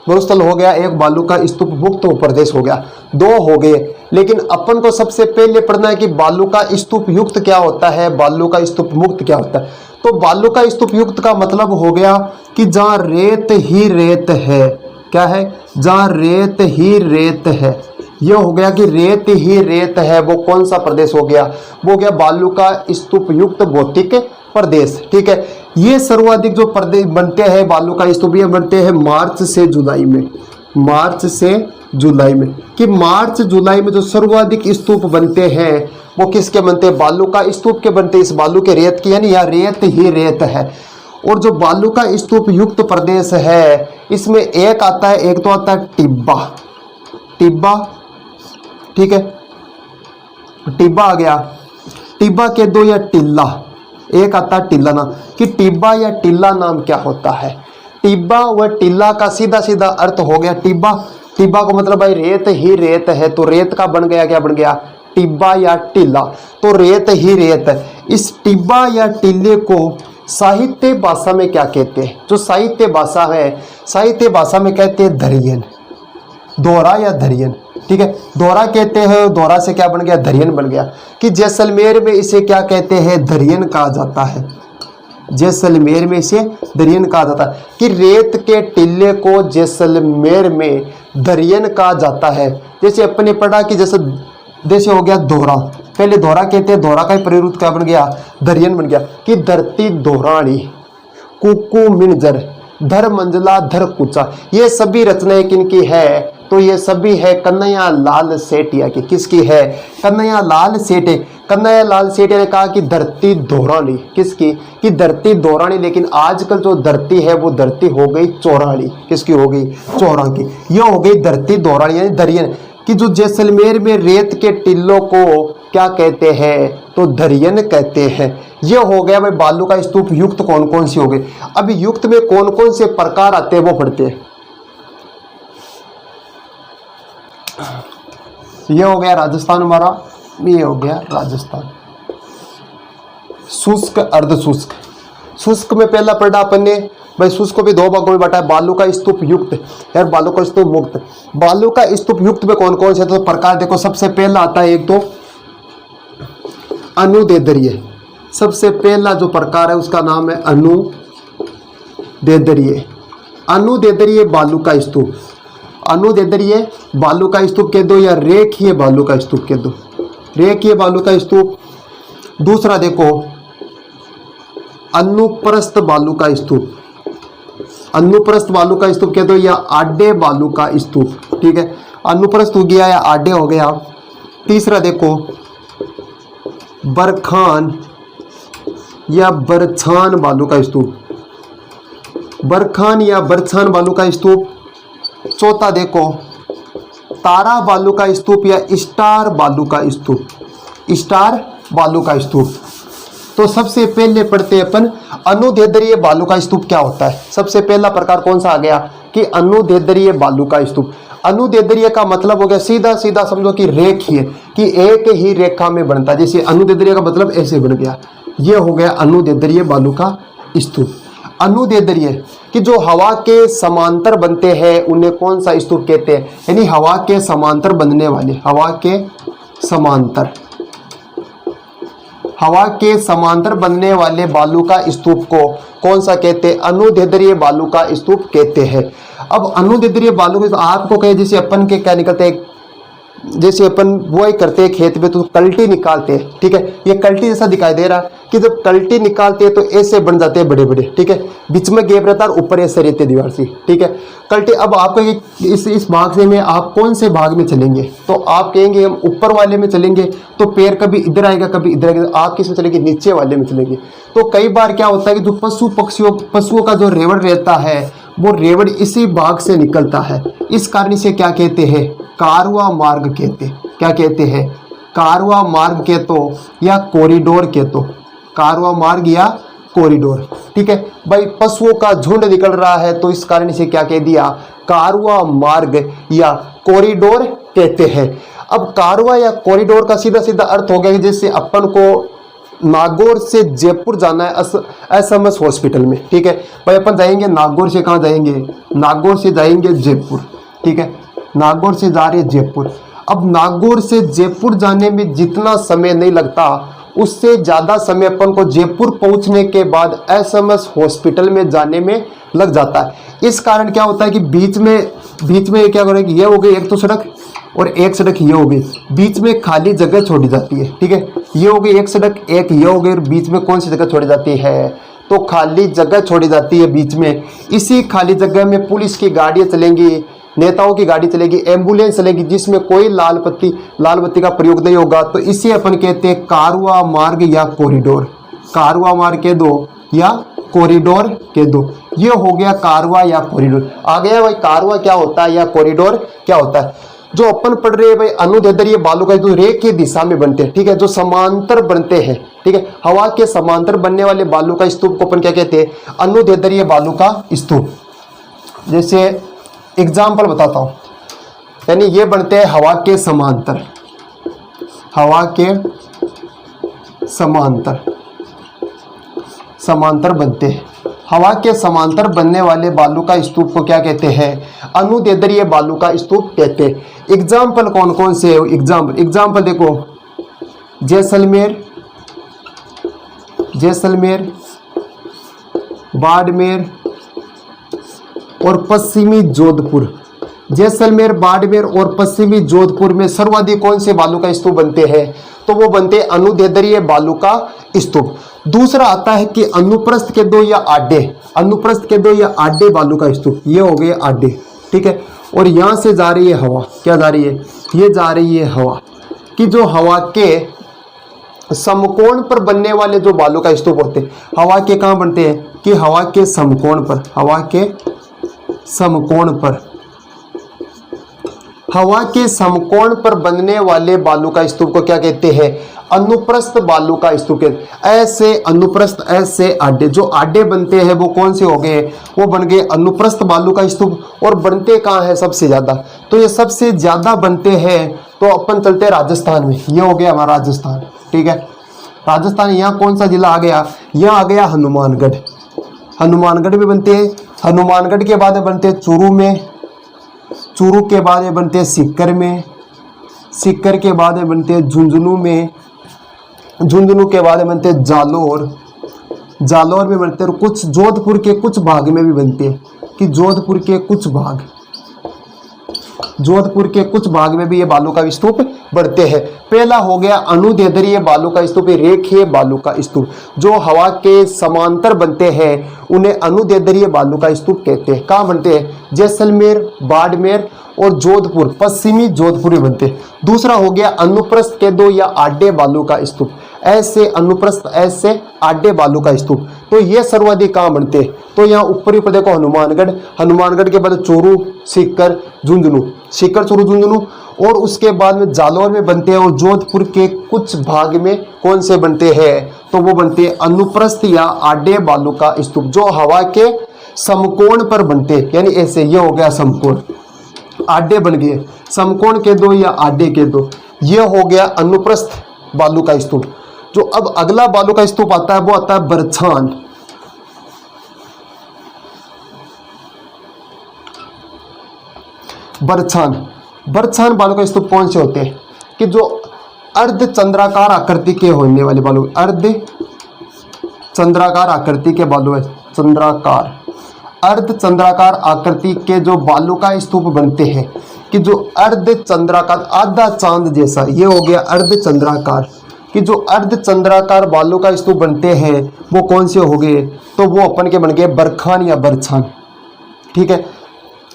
मरुस्थल हो गया, एक बालू का स्तूप मुक्त प्रदेश हो गया, दो हो गए। लेकिन अपन को सबसे पहले पढ़ना है कि बालू का स्तूप युक्त क्या होता है, बालू का स्तूप मुक्त क्या होता है। तो बालू का स्तूप युक्त का मतलब हो गया कि जहां रेत ही रेत है, क्या है, जहां रेत ही रेत है। यह हो गया कि रेत ही रेत है, वो कौन सा प्रदेश हो गया, वो हो गया बालू का स्तूप युक्त भौतिक प्रदेश। ठीक है, ये सर्वाधिक जो प्रदेश बनते हैं बालू का स्तूप, ये बनते हैं मार्च से जुलाई में, मार्च से जुलाई में। कि मार्च जुलाई में जो सर्वाधिक स्तूप बनते हैं वो किसके बनते हैं, बालू का स्तूप के बनते हैं, इस बालू के रेत की, यानी यह रेत ही रेत है। और जो बालू का स्तूप युक्त प्रदेश है इसमें एक आता है, एक तो आता है टिब्बा, टिब्बा, ठीक है, टिब्बा आ गया, टिब्बा के दो या टिल्ला, एक आता है टिल्ला नाम। कि टिब्बा या टिल्ला नाम क्या होता है, टिब्बा व टिल्ला का सीधा सीधा अर्थ हो गया टिब्बा, टिब्बा को मतलब भाई रेत ही रेत है, तो रेत का बन गया, क्या बन गया, टिब्बा या टिल्ला, तो रेत ही रेत है। इस टिब्बा या टिल्ले को साहित्य भाषा में क्या कहते हैं, जो साहित्य भाषा है, साहित्य भाषा में कहते हैं धरियन, दोहरा या धरियन। ठीक है, दोहरा कहते हैं, दोहरा से क्या बन गया, धरियन बन गया। कि जैसलमेर में इसे क्या कहते हैं, धरियन कहा जाता है, जैसलमेर में इसे धरियन कहा जाता है। कि रेत के टिल्ले को जैसलमेर में धरियन कहा जाता है। जैसे अपने पढ़ा कि जैसे हो गया दोहरा, पहले दोहरा कहते हैं, दोहरा का ही परिरूप क्या बन गया, धरियन बन गया। कि धरती दोहरानी, कुकू मिनजर, धर मंजला धर कुचा, ये सभी रचनाएं किनकी है, तो ये सभी है कन्हैया लाल सेठिया की। किसकी है, कन्हैया लाल सेठ। कन्हैया लाल सेठिया ने कहा कि धरती दोहरानी, किसकी, कि धरती दोहरानी। लेकिन आजकल जो धरती है वो धरती हो गई चौरानी, किसकी हो गई, चौरा की, यह हो गई धरती दोहरानी यानी धरियन। कि जो जैसलमेर में रेत के टिल्लों को क्या कहते हैं, तो धरियन कहते हैं। यह हो गया भाई बालू का स्तूप युक्त कौन कौन सी हो गई। अब युक्त में कौन कौन से प्रकार आते हैं वो पढ़ते हैं। यह हो गया राजस्थान हमारा, ये हो गया राजस्थान। शुष्क अर्ध शुष्क, शुष्क में पहला पढ़ा अपन ने भाई, शुष्क को भी दो भागों में बांटा है, बालू का स्तूप युक्त यार बालू का स्तूप मुक्त। बालू का स्तूप युक्त में कौन कौन से, तो प्रकार देखो, सबसे पहला आता है एक तो अनुदेदरीय, सबसे पहला जो प्रकार है उसका नाम है अनुदेदरीय। अनुदेदरीय बालू का स्तूप, अनुदेदरीय बालू का स्तूप कह दो या रेखीय बालू का स्तूप कह दो, रेखीय बालू का स्तूप। दूसरा देखो अनुप्रस्थ बालू का स्तूप, अनुप्रस्थ बालू का स्तूप कह दो या आडे बालू का स्तूप। ठीक है, अनुप्रस्थ हो गया या आडे हो गया। तीसरा देखो बरखान या बरछान बालू का स्तूप, बरखान या बरछान बालू का स्तूप। चौथा देखो तारा बालू का स्तूप या स्टार बालू का स्तूप, स्टार बालू का स्तूप। तो सबसे पहले पढ़ते हैं अपन अनुदेदरीय बालू का स्तूप क्या होता है। सबसे पहला प्रकार कौन सा आ गया कि अनुदेदरीय बालू का स्तूप। अनुदेदरीय का मतलब हो गया सीधा सीधा समझो कि रेखीय, कि एक ही रेखा में बनता है। जैसे अनुदेदरीय का मतलब ऐसे बन गया, ये हो गया अनुदेदरीय बालू का स्तूप। अनुदेदरीय कि जो हवा के समांतर बनते हैं उन्हें कौन सा स्तूप कहते हैं, यानी हवा के समांतर बनने वाले, हवा के समांतर, हवा के समांतर बनने वाले बालू का स्तूप को कौन सा कहते हैं, अनुदेदरीय बालू का स्तूप कहते हैं। अब अनुदेदरीय बालू के आपको कहे जैसे अपन के क्या निकलते हैं, जैसे अपन बुआई करते हैं खेत में तो कल्टी निकालते हैं, ठीक है, ये कल्टी जैसा दिखाई दे रहा है कि जब कल्टी निकालते हैं तो ऐसे बन जाते हैं बड़े बड़े, ठीक है, बीच में गैप रहता है और ऊपर ऐसे रहते दीवार से, ठीक है, कल्टी। अब आपको इस भाग से में आप कौन से भाग में चलेंगे, तो आप कहेंगे हम ऊपर वाले में चलेंगे, तो पैर कभी इधर आएगा कभी इधर आएगा, आप किस में चलेंगे, नीचे वाले में चलेंगे। तो कई बार क्या होता है कि जो पशुओं का जो रेवड़ रहता है वो रेवड़ इसी भाग से निकलता है, इस कारण इसे क्या कहते हैं, कारवा मार्ग कहते, क्या कहते हैं, कारवा मार्ग के तो या कॉरिडोर के तो, कारवा मार्ग या कॉरिडोर, ठीक है भाई। पशुओं का झुंड निकल रहा है तो इस कारण इसे क्या कह दिया, कारवा मार्ग या कॉरिडोर कहते हैं। अब कारवा या कॉरिडोर का सीधा सीधा अर्थ हो गया कि जैसे अपन को नागौर से जयपुर जाना है एसएमएस हॉस्पिटल में, ठीक है भाई, अपन जाएंगे नागौर से, कहाँ जाएंगे, नागौर से जाएंगे जयपुर, ठीक है, नागौर से जा रहे जयपुर। अब नागौर से जयपुर जाने में जितना समय नहीं लगता उससे ज़्यादा समय अपन को जयपुर पहुंचने के बाद एसएमएस हॉस्पिटल में जाने में लग जाता है। इस कारण क्या होता है कि बीच में क्या करेंगे, ये हो गई एक तो सड़क और एक सड़क ये हो गई, बीच में खाली जगह छोड़ी जाती है, ठीक है, ये हो गई एक सड़क, एक ये हो गई और बीच में कौन सी जगह छोड़ी जाती है, तो खाली जगह छोड़ी जाती है बीच में। इसी खाली जगह में पुलिस की गाड़ियाँ चलेंगी, नेताओं की गाड़ी चलेगी, एम्बुलेंस चलेगी, जिसमें कोई लाल बत्ती का प्रयोग नहीं होगा। तो इसे अपन कहते हैं कारवा मार्ग या कॉरिडोर, कारवा मार्ग कह दो या कॉरिडोर कह दो। ये हो गया कारवा या कॉरिडोर। आ गया भाई कारवा क्या होता है या कॉरिडोर क्या होता है। जो अपन पढ़ रहे हैं भाई अनुदैर्ध्य बालू का जो रेख की दिशा में बनते हैं, ठीक है, जो समांतर बनते हैं, ठीक है, हवा के समांतर बनने वाले बालू का स्तूप को अपन क्या कहते हैं, अनुदैर्ध्य बालू का स्तूप। जैसे एग्जाम्पल बताता हूं, यानी ये बनते हैं हवा के समांतर, हवा के समांतर बनते हैं। हवा के समांतर बनने वाले बालू का स्तूप को क्या कहते हैं, अनुदैर्ध्य बालू का स्तूप कहते हैं। एग्जाम्पल कौन कौन से, एग्जाम्पल देखो, जैसलमेर, बाड़मेर और पश्चिमी जोधपुर। जैसलमेर, बाड़मेर और पश्चिमी जोधपुर में सर्वाधिक कौन से बालू का स्तूप बनते हैं, तो वो बनते हैं अनुदैर्ध्य बालू का स्तूप। दूसरा आता है कि अनुप्रस्थ के दो या आडे, अनुप्रस्थ के दो या आडे बालू का स्तूप, ये हो गए आडे, ठीक है, और यहां से जा रही है हवा, क्या जा रही है, ये जा रही है हवा, कि जो हवा के समकोण पर बनने वाले जो बालू का स्तूप होते हैं, हवा के कहाँ बनते हैं, कि हवा के समकोण पर, हवा के समकोण पर बनने वाले बालू का स्तूप को क्या कहते हैं, अनुप्रस्थ बालू का स्तूप। ऐसे अनुप्रस्थ, ऐसे आडे, जो आडे बनते हैं वो कौन से हो गए, वो बन गए अनुप्रस्थ बालू का स्तूप। और बनते कहाँ है सबसे ज्यादा, तो ये सबसे ज्यादा बनते हैं तो अपन चलते हैं राजस्थान में, ये हो गया हमारा राजस्थान, ठीक है, राजस्थान। यहाँ कौन सा जिला आ गया, यहाँ आ गया हनुमानगढ़, हनुमानगढ़ में बनते हैं। हनुमानगढ़ के बाद बनते हैं चूरू में, चूरू के बाद बनते हैं सीकर में, सीकर के बाद बनते हैं झुंझुनू में, झुंझुनू के बाद बनते हैं जालोर, जालोर में बनते हैं, और कुछ जोधपुर के कुछ भाग में भी बनते हैं, कि जोधपुर के कुछ भाग में भी ये बालू का स्तूप बढ़ते हैं। पहला हो गया अनुदैर्ध्य बालू का स्तूप, रेखीय बालू का स्तूप, जो हवा के समांतर बनते हैं उन्हें अनुदैर्ध्य बालू का स्तूप कहते हैं। कहाँ बनते हैं, जैसलमेर, बाड़मेर और जोधपुर, पश्चिमी जोधपुर में बनते हैं। दूसरा हो गया अनुप्रस्थ के दो या आडे बालू का स्तूप, ऐसे अनुप्रस्थ, ऐसे आडे बालू का स्तूप। तो ये सर्वाधिक कहाँ बनते हैं, तो यहाँ ऊपर ऊपर देखो हनुमानगढ़, हनुमानगढ़ के बाद चूरू, सीकर, झुंझुनू, सीकर, चूरू, झुंझुनू, और उसके बाद में जालौर में बनते हैं। और जोधपुर के कुछ भाग में कौन से बनते हैं, तो वो बनते हैं अनुप्रस्थ या आडे बालू का स्तूप, जो हवा के समकोण पर बनते हैं, यानी ऐसे, ये हो गया समकोण, आडे बन गए, समकोण के दो या आडे के दो, ये हो गया अनुप्रस्थ बालू का स्तूप। जो अब अगला बालू का स्तूप आता है वो आता है बरछान। बरछान बालू का स्तूप कौन से होते हैं, कि जो अर्ध चंद्राकार आकृति के होने वाले बालू, अर्ध चंद्राकार आकृति के बालू है, अर्ध चंद्राकार आकृति के जो बालू का स्तूप बनते हैं, कि जो अर्ध चंद्राकार आधा चांद जैसा, ये हो गया अर्ध चंद्राकार, कि जो अर्ध चंद्राकार बालू का स्तूप बनते हैं वो कौन से हो गए, तो वो अपन के बन गए बरखान या बरछान। ठीक है,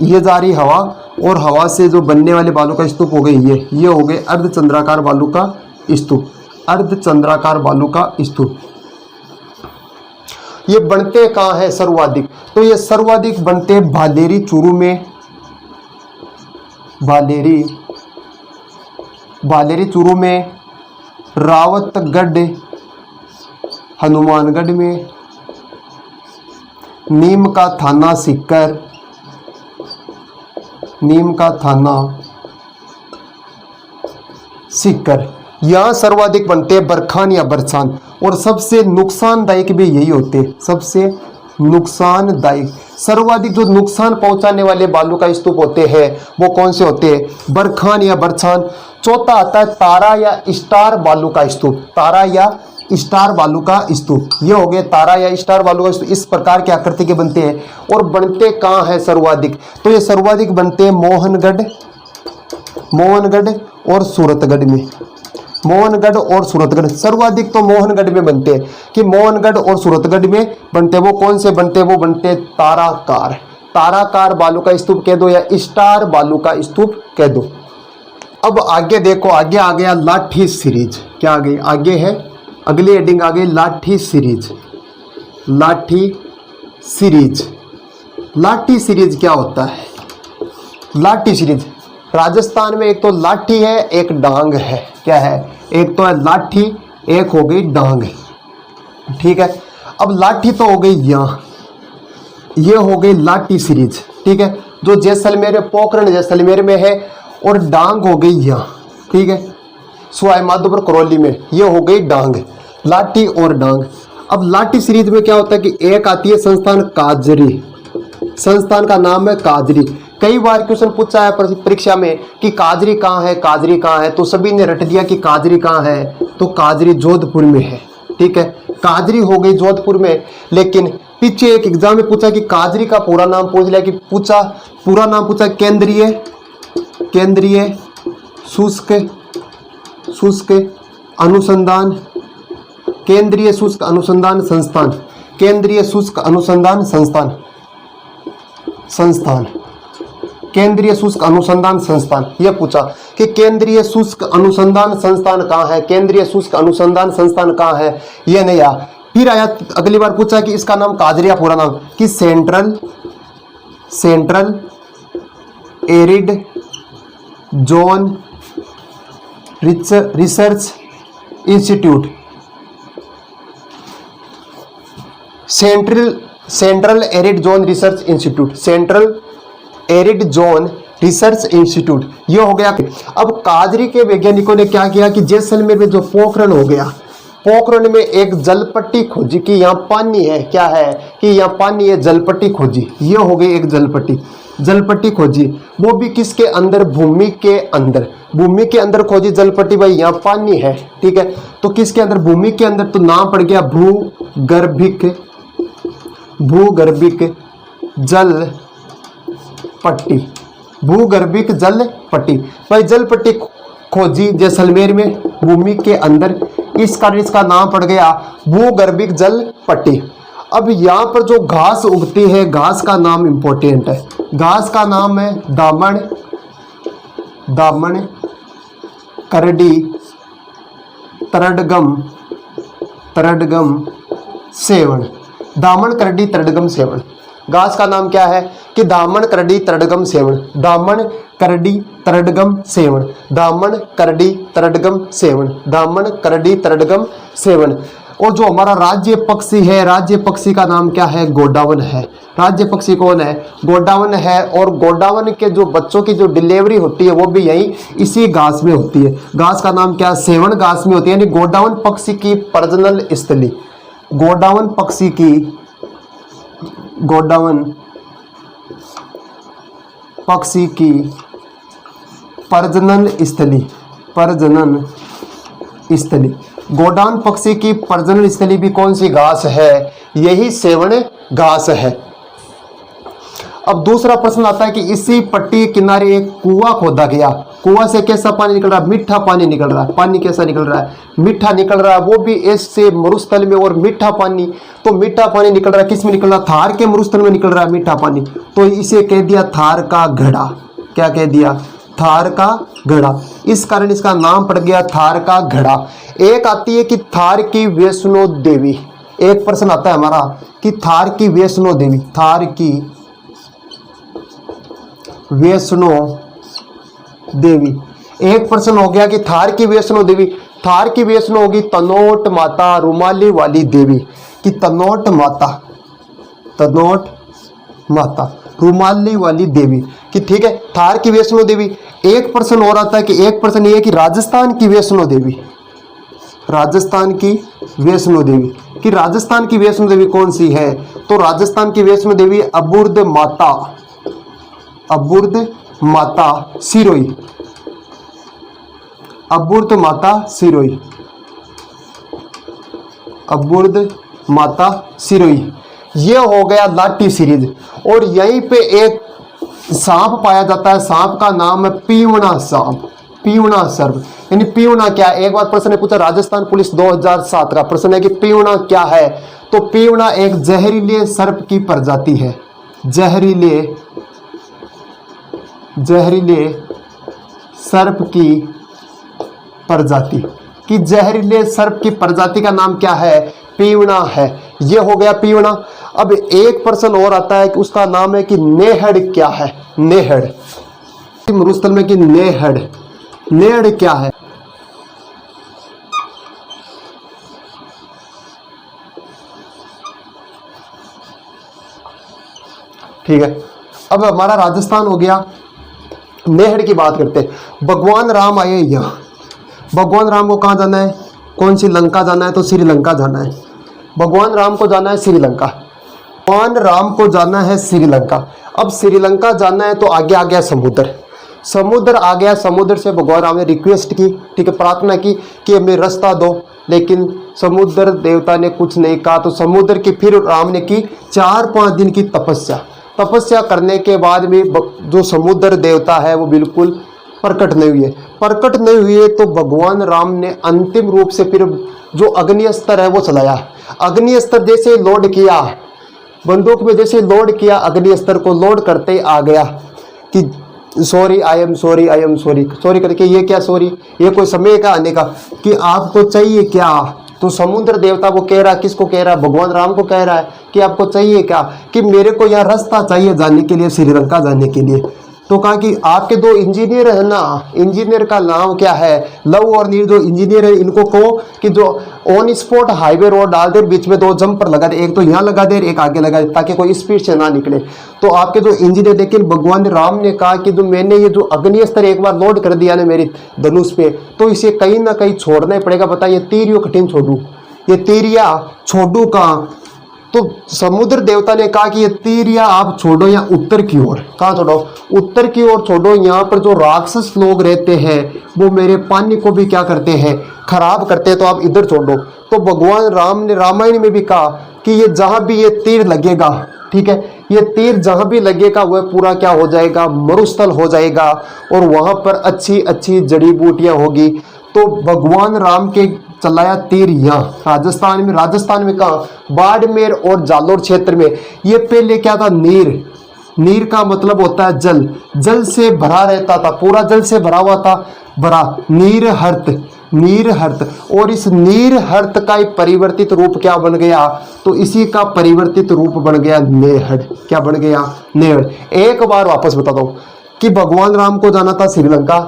ये जा रही हवा और हवा से जो बनने वाले बालू का स्तूप हो गए ये हो गए अर्ध चंद्राकार बालू का स्तूप, अर्ध चंद्राकार बालू का स्तूप। ये बनते कहाँ है सर्वाधिक, तो ये सर्वाधिक बनते भालेरी चूरू में, भालेरी चूरू में, रावतगढ़ हनुमानगढ़ में, नीम का थाना सीकर, नीम का थाना सीकर, यहाँ सर्वाधिक बनते हैं बरखान या बरछान। और सबसे नुकसानदायक भी यही होते, सबसे नुकसानदायक, सर्वाधिक जो नुकसान पहुंचाने वाले बालू का स्तूप होते हैं वो कौन से होते हैं, बरखान या बरछान। चौथा आता है तारा या स्टार बालू का स्तूप, तारा या स्टार बालू का स्तूप, ये हो गए तारा या स्टार बालू का स्तूप। इस प्रकार के आकृति के बनते हैं और बनते कहाँ है सर्वाधिक, तो ये सर्वाधिक बनते हैं मोहनगढ़ और सूरतगढ़ में, मोहनगढ़ और सूरतगढ़। सर्वाधिक तो मोहनगढ़ में बनते हैं, कि मोहनगढ़ और सूरतगढ़ में बनते, वो कौन से बनते, वो बनते ताराकार, ताराकार बालू का स्तूप कह दो या स्टार बालू का स्तूप कह दो। अब आगे देखो, आगे आ गया लाठी सीरीज, क्या आ गई, आगे है अगली हेडिंग आ गई लाठी सीरीज। लाठी सीरीज, लाठी सीरीज क्या होता है, लाठी सीरीज राजस्थान में एक तो लाठी है एक डांग है, क्या है, एक तो है लाठी एक हो गई डांग। ठीक है, अब लाठी तो हो गई यहाँ, ये हो गई लाठी सीरीज। ठीक है, जो जैसलमेर पोखरण जैसलमेर में है, और डांग हो गई यहाँ। ठीक है, सवाई माधोपुर करौली में, ये हो गई डांग, लाठी और डांग। अब लाठी सीरीज में क्या होता है कि एक आती है संस्थान काजरी, संस्थान का नाम है काजरी। कई बार क्वेश्चन पूछा है परीक्षा में कि काजरी कहाँ है, काजरी कहाँ है, तो सभी ने रट दिया कि काजरी कहाँ है, तो काजरी जोधपुर में है। ठीक है, काजरी हो गई जोधपुर में। लेकिन पीछे एक एग्जाम में पूछा कि काजरी का पूरा नाम पूछ लिया, कि पूछा पूरा नाम पूछा केंद्रीय शुष्क अनुसंधान, केंद्रीय शुष्क अनुसंधान संस्थान, केंद्रीय शुष्क अनुसंधान संस्थान, केंद्रीय शुष्क अनुसंधान संस्थान। यह पूछा कि केंद्रीय शुष्क अनुसंधान संस्थान कहाँ है, केंद्रीय शुष्क अनुसंधान संस्थान कहाँ है, यह नहीं आया। फिर आया अगली बार पूछा कि इसका नाम काजरिया पूरा नाम, कि central arid zone research institute, central arid zone research institute, central arid zone research institute, ये हो गया। अब काजरी के वैज्ञानिकों ने क्या किया कि जैसलमेर में जो पोखरण हो गया, पोखरण में एक जलपट्टी खोजी कि यहाँ पानी है, क्या है कि यहाँ पानी है, जलपट्टी खोजी, ये हो गई एक जलपट्टी खोजी। वो भी किसके अंदर, भूमि के अंदर खोजी जलपट्टी, भाई यहाँ पानी है। ठीक है, तो किसके अंदर, भूमि के अंदर, तो नाम पड़ गया भूगर्भिक जल पट्टी, भूगर्भिक जल पट्टी। भाई जल पट्टी खोजी जैसलमेर में भूमि के अंदर, इस कारण इसका नाम पड़ गया भूगर्भिक जल पट्टी। अब यहाँ पर जो घास उगती है, घास का नाम इंपॉर्टेंट है, घास का नाम है दामन करडी तरडगम सेवन, दामन करडी तरडगम सेवन। घास का नाम क्या है कि दामन करडी तरडगम सेवन, दामन करडी तरडगम सेवन, दामन करडी तरडगम सेवन, दामन करडी तरडगम सेवन। और जो हमारा राज्य पक्षी है, राज्य पक्षी का नाम क्या है, गोडावन है। राज्य पक्षी कौन है, गोडावन है। और गोडावन के जो बच्चों की जो डिलीवरी होती है वो भी यही इसी घास में होती है। घास का नाम क्या है, सेवन घास में होती है। यानी गोडावन पक्षी की प्रजनन स्थली, गोडावन पक्षी की, गोडावन पक्षी की प्रजनन स्थली, गोडावन पक्षी की प्रजनन स्थली भी कौन सी घास है, यही सेवन घास है। अब दूसरा प्रश्न आता है कि इसी पट्टी के किनारे एक कुआं खोदा गया, कुआं से कैसा पानी निकल रहा है? मीठा पानी निकल रहा है। पानी कैसा निकल रहा है? मीठा निकल रहा है, वो भी ऐसे मरुस्थल में, और मीठा पानी, तो मीठा पानी निकल रहा है, किस में निकल रहा है? थार के मरुस्थल में निकल रहा है मीठा पानी, तो इसे कह दिया थार का घड़ा। क्या कह दिया? थार का घड़ा। इस कारण इसका नाम पड़ गया थार का घड़ा। एक आती है कि थार की वैष्णो देवी। एक प्रश्न आता है हमारा कि थार की वैष्णो देवी, थार की वैष्णो देवी। एक प्रश्न हो गया कि थार की वैष्णो देवी, थार की वैष्णो होगी तनोट माता, रुमाली वाली देवी, कि तनोट माता, तनोट माता, रुमाली वाली देवी, कि ठीक है थार की वैष्णो देवी। एक प्रश्न और आता है कि एक प्रश्न ये है कि राजस्थान की वैष्णो देवी, राजस्थान की वैष्णो देवी, कि राजस्थान की वैष्णो देवी कौन सी है? तो राजस्थान की वैष्णो देवी अबुर्द माता, अबुर्द माता सिरोही, अबुर्द माता सिरोही, अबुर्द माता सिरोही। ये हो गया लाठी सीरीज। और यहीं पे एक सांप पाया जाता है, सांप का नाम है पीवना सांप, पीवना सर्प, यानी पीवना क्या है? एक बार प्रश्न ने पूछा, राजस्थान पुलिस 2007 का प्रश्न है कि पीवना क्या है? तो पीवना एक जहरीले सर्प की प्रजाति है, जहरीले, जहरीले सर्प की प्रजाति, कि जहरीले सर्प की प्रजाति का नाम क्या है? पीवना है। ये हो गया पीवना। अब एक प्रश्न और आता है कि उसका नाम है कि नेहड़ क्या है? नेहड़, मरुस्थल में कि नेहड़, नेहड़ क्या है? ठीक है, अब हमारा राजस्थान हो गया। नेहड़ की बात करते हैं। भगवान राम आए यहाँ, भगवान राम को कहाँ जाना है? कौन सी लंका जाना है? तो श्रीलंका जाना है। भगवान राम को जाना है श्रीलंका, भगवान राम को जाना है श्रीलंका। अब श्रीलंका जाना है तो आगे आ गया समुद्र, समुद्र आ गया। समुद्र से भगवान राम ने रिक्वेस्ट की, ठीक है, प्रार्थना की कि हमें रास्ता दो, लेकिन समुद्र देवता ने कुछ नहीं कहा। तो समुद्र की फिर राम ने की 4-5 दिन की तपस्या, तपस्या करने के बाद भी जो समुद्र देवता है वो बिल्कुल प्रकट नहीं हुए, प्रकट नहीं हुए। तो भगवान राम ने अंतिम रूप से फिर जो अग्नि अस्त्र है वो चलाया। अग्नि अस्त्र जैसे लोड किया, बंदूक में जैसे लोड किया, अग्नि अस्त्र को लोड करते आ गया कि sorry, I am sorry, I am sorry, sorry करके ये क्या सॉरी, ये कोई समय का आने का, कि आपको चाहिए क्या? तो समुद्र देवता वो कह रहा, किसको कह रहा है? भगवान राम को कह रहा है कि आपको चाहिए क्या? कि मेरे को यहाँ रास्ता चाहिए जाने के लिए, श्रीलंका जाने के लिए। तो कहा कि आपके 2 इंजीनियर है ना, इंजीनियर का नाम क्या है? लव और नीर जो इंजीनियर है, इनको कहो कि जो ऑन स्पॉट हाईवे रोड डाल दे, बीच में 2 जंपर लगा दे, एक तो यहाँ लगा दे, एक आगे लगा दे, ताकि कोई स्पीड से ना निकले। तो आपके जो इंजीनियर, लेकिन भगवान राम ने कहा कि जो मैंने ये जो अग्नि अस्त्र एक बार लोड कर दिया ना मेरी धनुष पे, तो इसे कहीं ना कहीं छोड़ना ही पड़ेगा। बताइए तीर यो कठिन छोड़ू, ये तीरिया छोड़ू कहाँ? तो समुद्र देवता ने कहा कि ये तीरिया आप छोड़ो या उत्तर की ओर। कहाँ छोड़ो? उत्तर की ओर छोड़ो। यहाँ पर जो राक्षस लोग रहते हैं वो मेरे पानी को भी क्या करते हैं? खराब करते हैं, तो आप इधर छोड़ो। तो भगवान राम ने रामायण में भी कहा कि ये जहाँ भी ये तीर लगेगा, ठीक है, ये तीर जहाँ भी लगेगा वह पूरा क्या हो जाएगा? मरुस्थल हो जाएगा, और वहाँ पर अच्छी अच्छी जड़ी बूटियाँ होगी। तो भगवान राम के चलाया तीर यहाँ राजस्थान में, राजस्थान में कहाँ? बाड़मेर और जालोर क्षेत्र में। ये पहले क्या था? नीर, नीर का मतलब होता है जल, जल से भरा रहता था, पूरा जल से भरा हुआ था, भरा, नीर हर्त, नीर हर्त। और इस नीर हर्त का एक परिवर्तित रूप क्या बन गया? तो इसी का परिवर्तित रूप बन गया नेहड़। क्या बन गया? नेहड़। एक बार वापस बताता हूँ कि भगवान राम को जाना था श्रीलंका,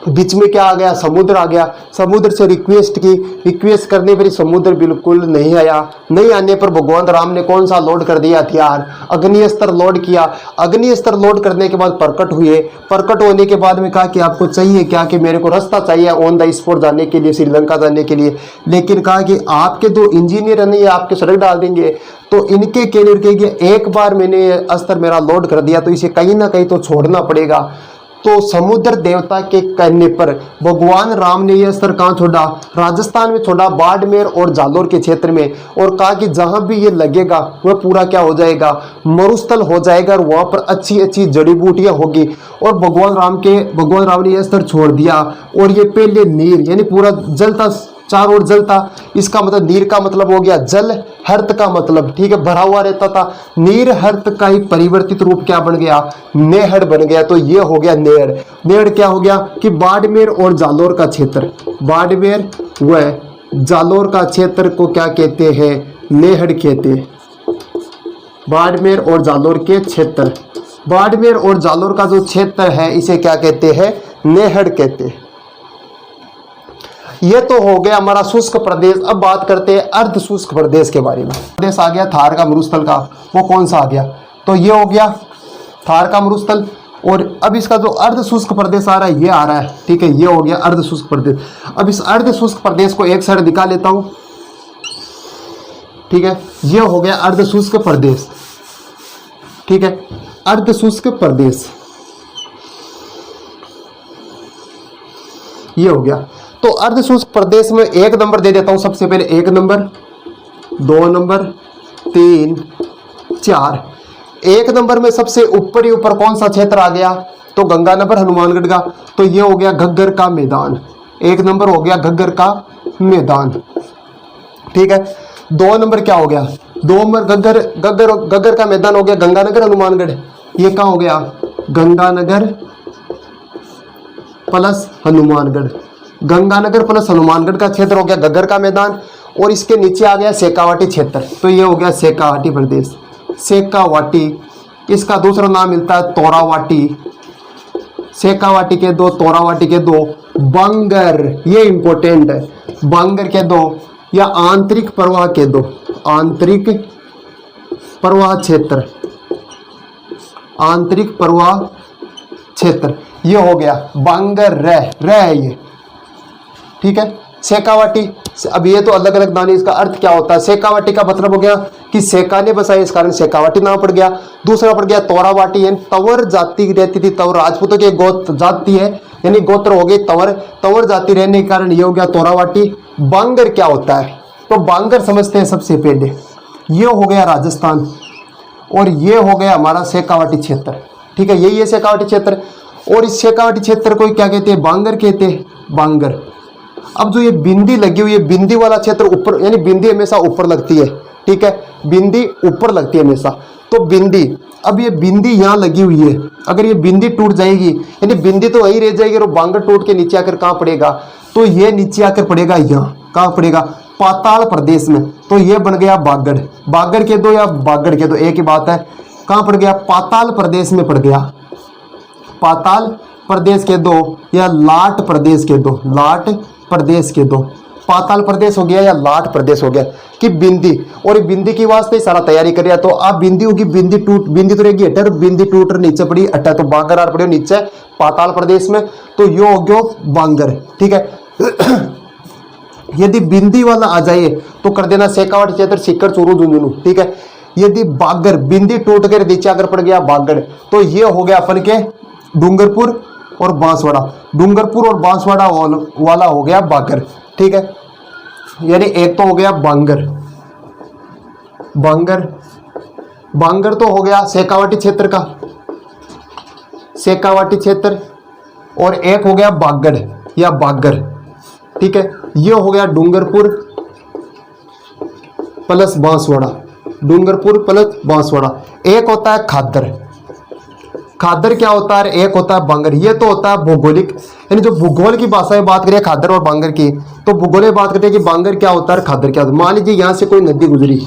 बीच में क्या आ गया? समुद्र आ गया। समुद्र से रिक्वेस्ट की, रिक्वेस्ट करने पर समुद्र बिल्कुल नहीं आया। नहीं आने पर भगवान राम ने कौन सा लोड कर दिया? हथियार, अग्नि अस्त्र लोड किया। अग्नि अस्त्र लोड करने के बाद प्रकट हुए। प्रकट होने के बाद में कहा कि आपको चाहिए क्या? कि मेरे को रास्ता चाहिए ऑन द स्पॉट जाने के लिए, श्रीलंका जाने के लिए। लेकिन कहा कि आपके 2 इंजीनियर नहीं, आपके सड़क डाल देंगे। तो इनके कहने के एक बार मैंने अस्त्र मेरा लोड कर दिया, तो इसे कहीं ना कहीं तो छोड़ना पड़ेगा। तो समुद्र देवता के कहने पर भगवान राम ने यह स्तर कहाँ छोड़ा, राजस्थान में छोड़ा, बाड़मेर और जालोर के क्षेत्र में, और कहा कि जहां भी ये लगेगा वह पूरा क्या हो जाएगा, मरुस्थल हो जाएगा, और वहां पर अच्छी अच्छी जड़ी बूटियां होगी। और भगवान राम ने यह स्तर छोड़ दिया, और ये पहले नीर यानी पूरा जलता, चारों ओर जलता, इसका मतलब नीर का मतलब हो गया जल, हर्त का मतलब ठीक है भरा हुआ रहता था, नीर हर्त का ही परिवर्तित रूप क्या बन गया, नेहड़ बन गया। तो ये हो गया नेहड़। नेहड़ क्या हो गया कि बाड़मेर और जालोर का क्षेत्र, बाड़मेर व जालोर का क्षेत्र को क्या कहते हैं, नेहड़ कहते हैं। बाड़मेर और जालोर के क्षेत्र, बाड़मेर और जालोर का जो क्षेत्र है इसे क्या कहते हैं, नेहड़ कहते हैं। ये तो हो गया हमारा शुष्क प्रदेश। अब बात करते हैं अर्ध शुष्क प्रदेश के बारे में। प्रदेश आ गया थार का मरुस्थल का, वो कौन सा आ गया, तो ये हो गया थार का मरुस्थल। और अब इसका जो अर्ध शुष्क प्रदेश आ रहा है ये आ रहा है, ठीक है, ये हो गया अर्ध शुष्क प्रदेश। अब इस अर्ध शुष्क प्रदेश को एक साइड दिखा लेता हूं, ठीक है, ये हो गया अर्ध शुष्क प्रदेश, ठीक है, अर्ध शुष्क प्रदेश ये हो गया। तो अर्ध शुष्क प्रदेश में एक नंबर दे देता हूं, सबसे पहले 1 नंबर, 2 नंबर, 3, 4। 1 नंबर में सबसे ऊपर ही ऊपर कौन सा क्षेत्र आ गया, तो गंगानगर हनुमानगढ़ का, तो ये हो गया घग्गर का मैदान। 1 नंबर हो गया घग्गर का मैदान, ठीक है। 2 नंबर क्या हो गया, 2 नंबर घग्गर का मैदान हो गया गंगानगर हनुमानगढ़। ये कहाँ हो गया, गंगानगर प्लस हनुमानगढ़, गंगानगर प्लस हनुमानगढ़ का क्षेत्र हो गया घग्गर का मैदान। और इसके नीचे आ गया शेखावाटी क्षेत्र, तो ये हो गया शेखावाटी प्रदेश, शेखावाटी। इसका दूसरा नाम मिलता है तोरावाटी, शेखावाटी के 2, तोरावाटी के 2, बांगर, ये इंपॉर्टेंट है, बांगर के 2 या आंतरिक प्रवाह के 2, आंतरिक प्रवाह क्षेत्र, आंतरिक प्रवाह क्षेत्र ये हो गया बांगर रह ये, ठीक है। शेखावाटी, अब ये तो अलग अलग दाने, इसका अर्थ क्या होता है, शेखावाटी का मतलब हो गया कि शेखा ने बसाया, इस कारण शेखावाटी नाम पड़ गया। दूसरा पड़ गया तोरावाटी, यानी तंवर जाति रहती थी, तंवर राजपूतों की गोत्र जाति है, यानी गोत्र हो गई तंवर, तंवर जाति रहने के कारण ये हो गया तोरावाटी। बांगर क्या होता है, तो बांगर समझते हैं सबसे पहले, ये हो गया राजस्थान, और ये हो गया हमारा शेखावाटी क्षेत्र, ठीक है, यही है शेखावाटी क्षेत्र। और इस शेखावाटी क्षेत्र को क्या कहते हैं, बांगर कहते हैं, बांगर। अब जो ये बिंदी लगी हुई है, बिंदी वाला क्षेत्र ऊपर, यानी बिंदी हमेशा ऊपर लगती है, ठीक है, बिंदी ऊपर लगती है हमेशा, तो बिंदी, अब ये बिंदी यहाँ लगी हुई है, अगर ये बिंदी टूट जाएगी, यानी बिंदी तो वहीं रह जाएगी, और बांगर टूट के नीचे आकर कहाँ पड़ेगा, तो ये नीचे आकर पड़ेगा यहाँ, कहाँ पड़ेगा, पाताल प्रदेश में, तो ये बन गया बागड़, बागड़ के 2 या बागड़ के 2 एक ही बात है, कहाँ पड़ गया, पाताल प्रदेश में पड़ गया, पाताल प्रदेश के 2 या लाट प्रदेश के 2, लाट प्रदेश के 2, पाताल प्रदेश हो गया या लाट प्रदेश हो गया कि बिंदी। और बिंदी की वास्ते सारा तैयारी कर, तो आप बिंदी होगी, बिंदी तो रहेगी अटर, बिंदी टूट नीचे पड़ी अटा, तो बांगर आर पड़े नीचे पाताल प्रदेश में, तो यो हो गयो बांगर, ठीक है। यदि बिंदी वाला आ जाए तो कर देना शेखावाटी क्षेत्र, सीकर, चूरू, झुंझुनू, ठीक है। यदि बागर, बिंदी टूट कर नीचे आकर पड़ गया बागड़, तो ये हो गया अपन के डूंगरपुर और बांसवाड़ा, डूंगरपुर और बांसवाड़ा वाला हो गया बागर, ठीक है। यानी एक तो हो गया बांगर, बांगर, बांगर तो हो गया शेखावाटी क्षेत्र का, शेखावाटी क्षेत्र, और एक हो गया बागड़ या बागर, ठीक है। ये हो गया डूंगरपुर प्लस बांसवाड़ा, डूंगरपुर प्लस बांसवाड़ा। एक होता है खादर, खादर क्या होता है, एक होता है बांगर। ये तो होता है भौगोलिक, यानी जो भूगोल की भाषा में बात करें खादर और बांगर की, तो भूगोल में बात करते हैं कि बांगर क्या होता है, खादर क्या होता है। मान लीजिए यहाँ से कोई नदी गुजरी,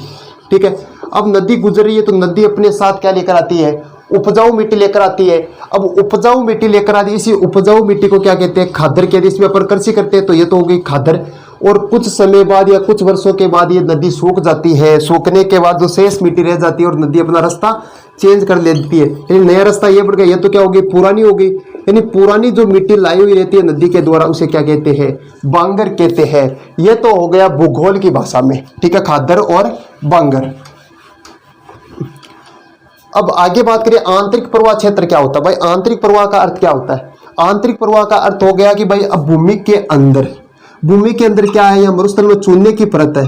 ठीक है, अब नदी गुजर रही है, तो नदी अपने साथ क्या लेकर आती है, उपजाऊ मिट्टी लेकर आती है। अब उपजाऊ मिट्टी लेकर आती है, इसी उपजाऊ मिट्टी को क्या कहते हैं, खादर कहते हैं। इसमें अपन कृषि करते हैं, तो ये तो हो गई खादर। और कुछ समय बाद या कुछ वर्षों के बाद ये नदी सूख जाती है, सूखने के बाद जो शेष मिट्टी रह जाती है और नदी अपना रास्ता चेंज कर लेती है, यानी नया रास्ता ये बढ़ गया, ये तो क्या हो गई, पुरानी हो गई। यानी पुरानी जो मिट्टी लाई हुई रहती है नदी के द्वारा, उसे क्या कहते हैं, बांगर कहते हैं। ये तो हो गया भूगोल की भाषा में, ठीक है, खादर और बांगर। अब आगे बात करें आंतरिक प्रवाह क्षेत्र क्या होता है। भाई आंतरिक प्रवाह का अर्थ क्या होता है। आंतरिक प्रवाह का अर्थ हो गया कि भाई अब भूमि के अंदर क्या है, या मरुस्थल में चूने की परत है,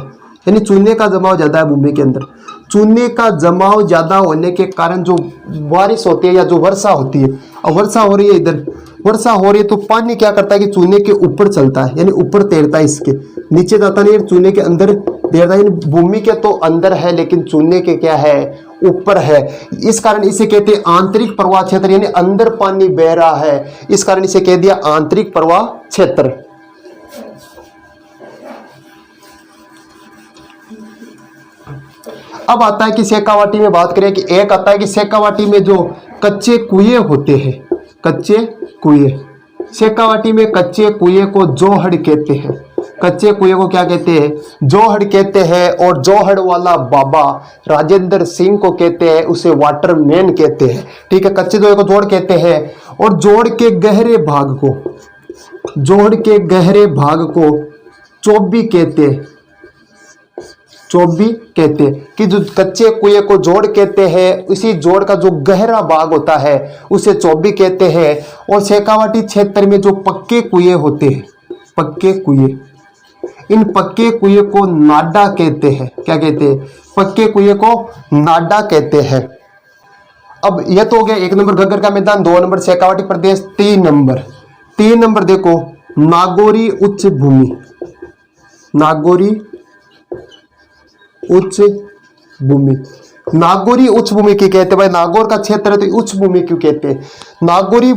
यानी चूने का जमाव ज्यादा है भूमि के अंदर। चूने का जमाव ज्यादा होने के कारण जो बारिश होती है या जो वर्षा होती है, अब वर्षा हो रही है, इधर वर्षा हो रही है, तो पानी क्या करता है कि चूने के ऊपर चलता है, यानी ऊपर तैरता है, इसके नीचे जाता नहीं, चूने के अंदर तैरता है। भूमि के तो अंदर है लेकिन चूने के क्या है, ऊपर है। इस कारण इसे कहते हैं आंतरिक प्रवाह क्षेत्र, यानी अंदर पानी बह रहा है, इस कारण इसे कह दिया आंतरिक प्रवाह क्षेत्र। अब आता है कि शेखावाटी में बात करें कि एक आता है कि शेखावाटी में जो कच्चे कुएं होते हैं, कच्चे कुएं, शेखावाटी में कच्चे कुएं को जोहड़ कहते हैं। कच्चे कुएं को क्या कहते हैं, जोहड़ कहते हैं। और जोहड़ वाला बाबा राजेंद्र सिंह को कहते हैं, उसे वाटरमैन कहते हैं। ठीक है, कच्चे कुएं को जोड़ कहते हैं। और जोड़ के गहरे भाग को, जोड़ के गहरे भाग को चौबी कहते हैं, चौबी कहते हैं कि जो कच्चे कुएं को जोड़ कहते हैं, इसी जोड़ का जो गहरा भाग होता है उसे चौबी कहते हैं। और शेखावाटी क्षेत्र में जो पक्के कुएं होते हैं, पक्के कुएं, इन पक्के कुएं को नाडा कहते हैं। क्या कहते हैं, पक्के कुएं को नाडा कहते हैं। अब यह तो हो गया 1 नंबर घग्गर का मैदान, 2 नंबर शेखावाटी प्रदेश, 3 नंबर देखो नागौरी उच्च भूमि, नागौरी उच्च भूमि। नागौरी उच्च भूमि क्यों कहते हैं भाई, नागौर का क्षेत्र है तो उच्च भूमि क्यों कहते हैं। नागौरी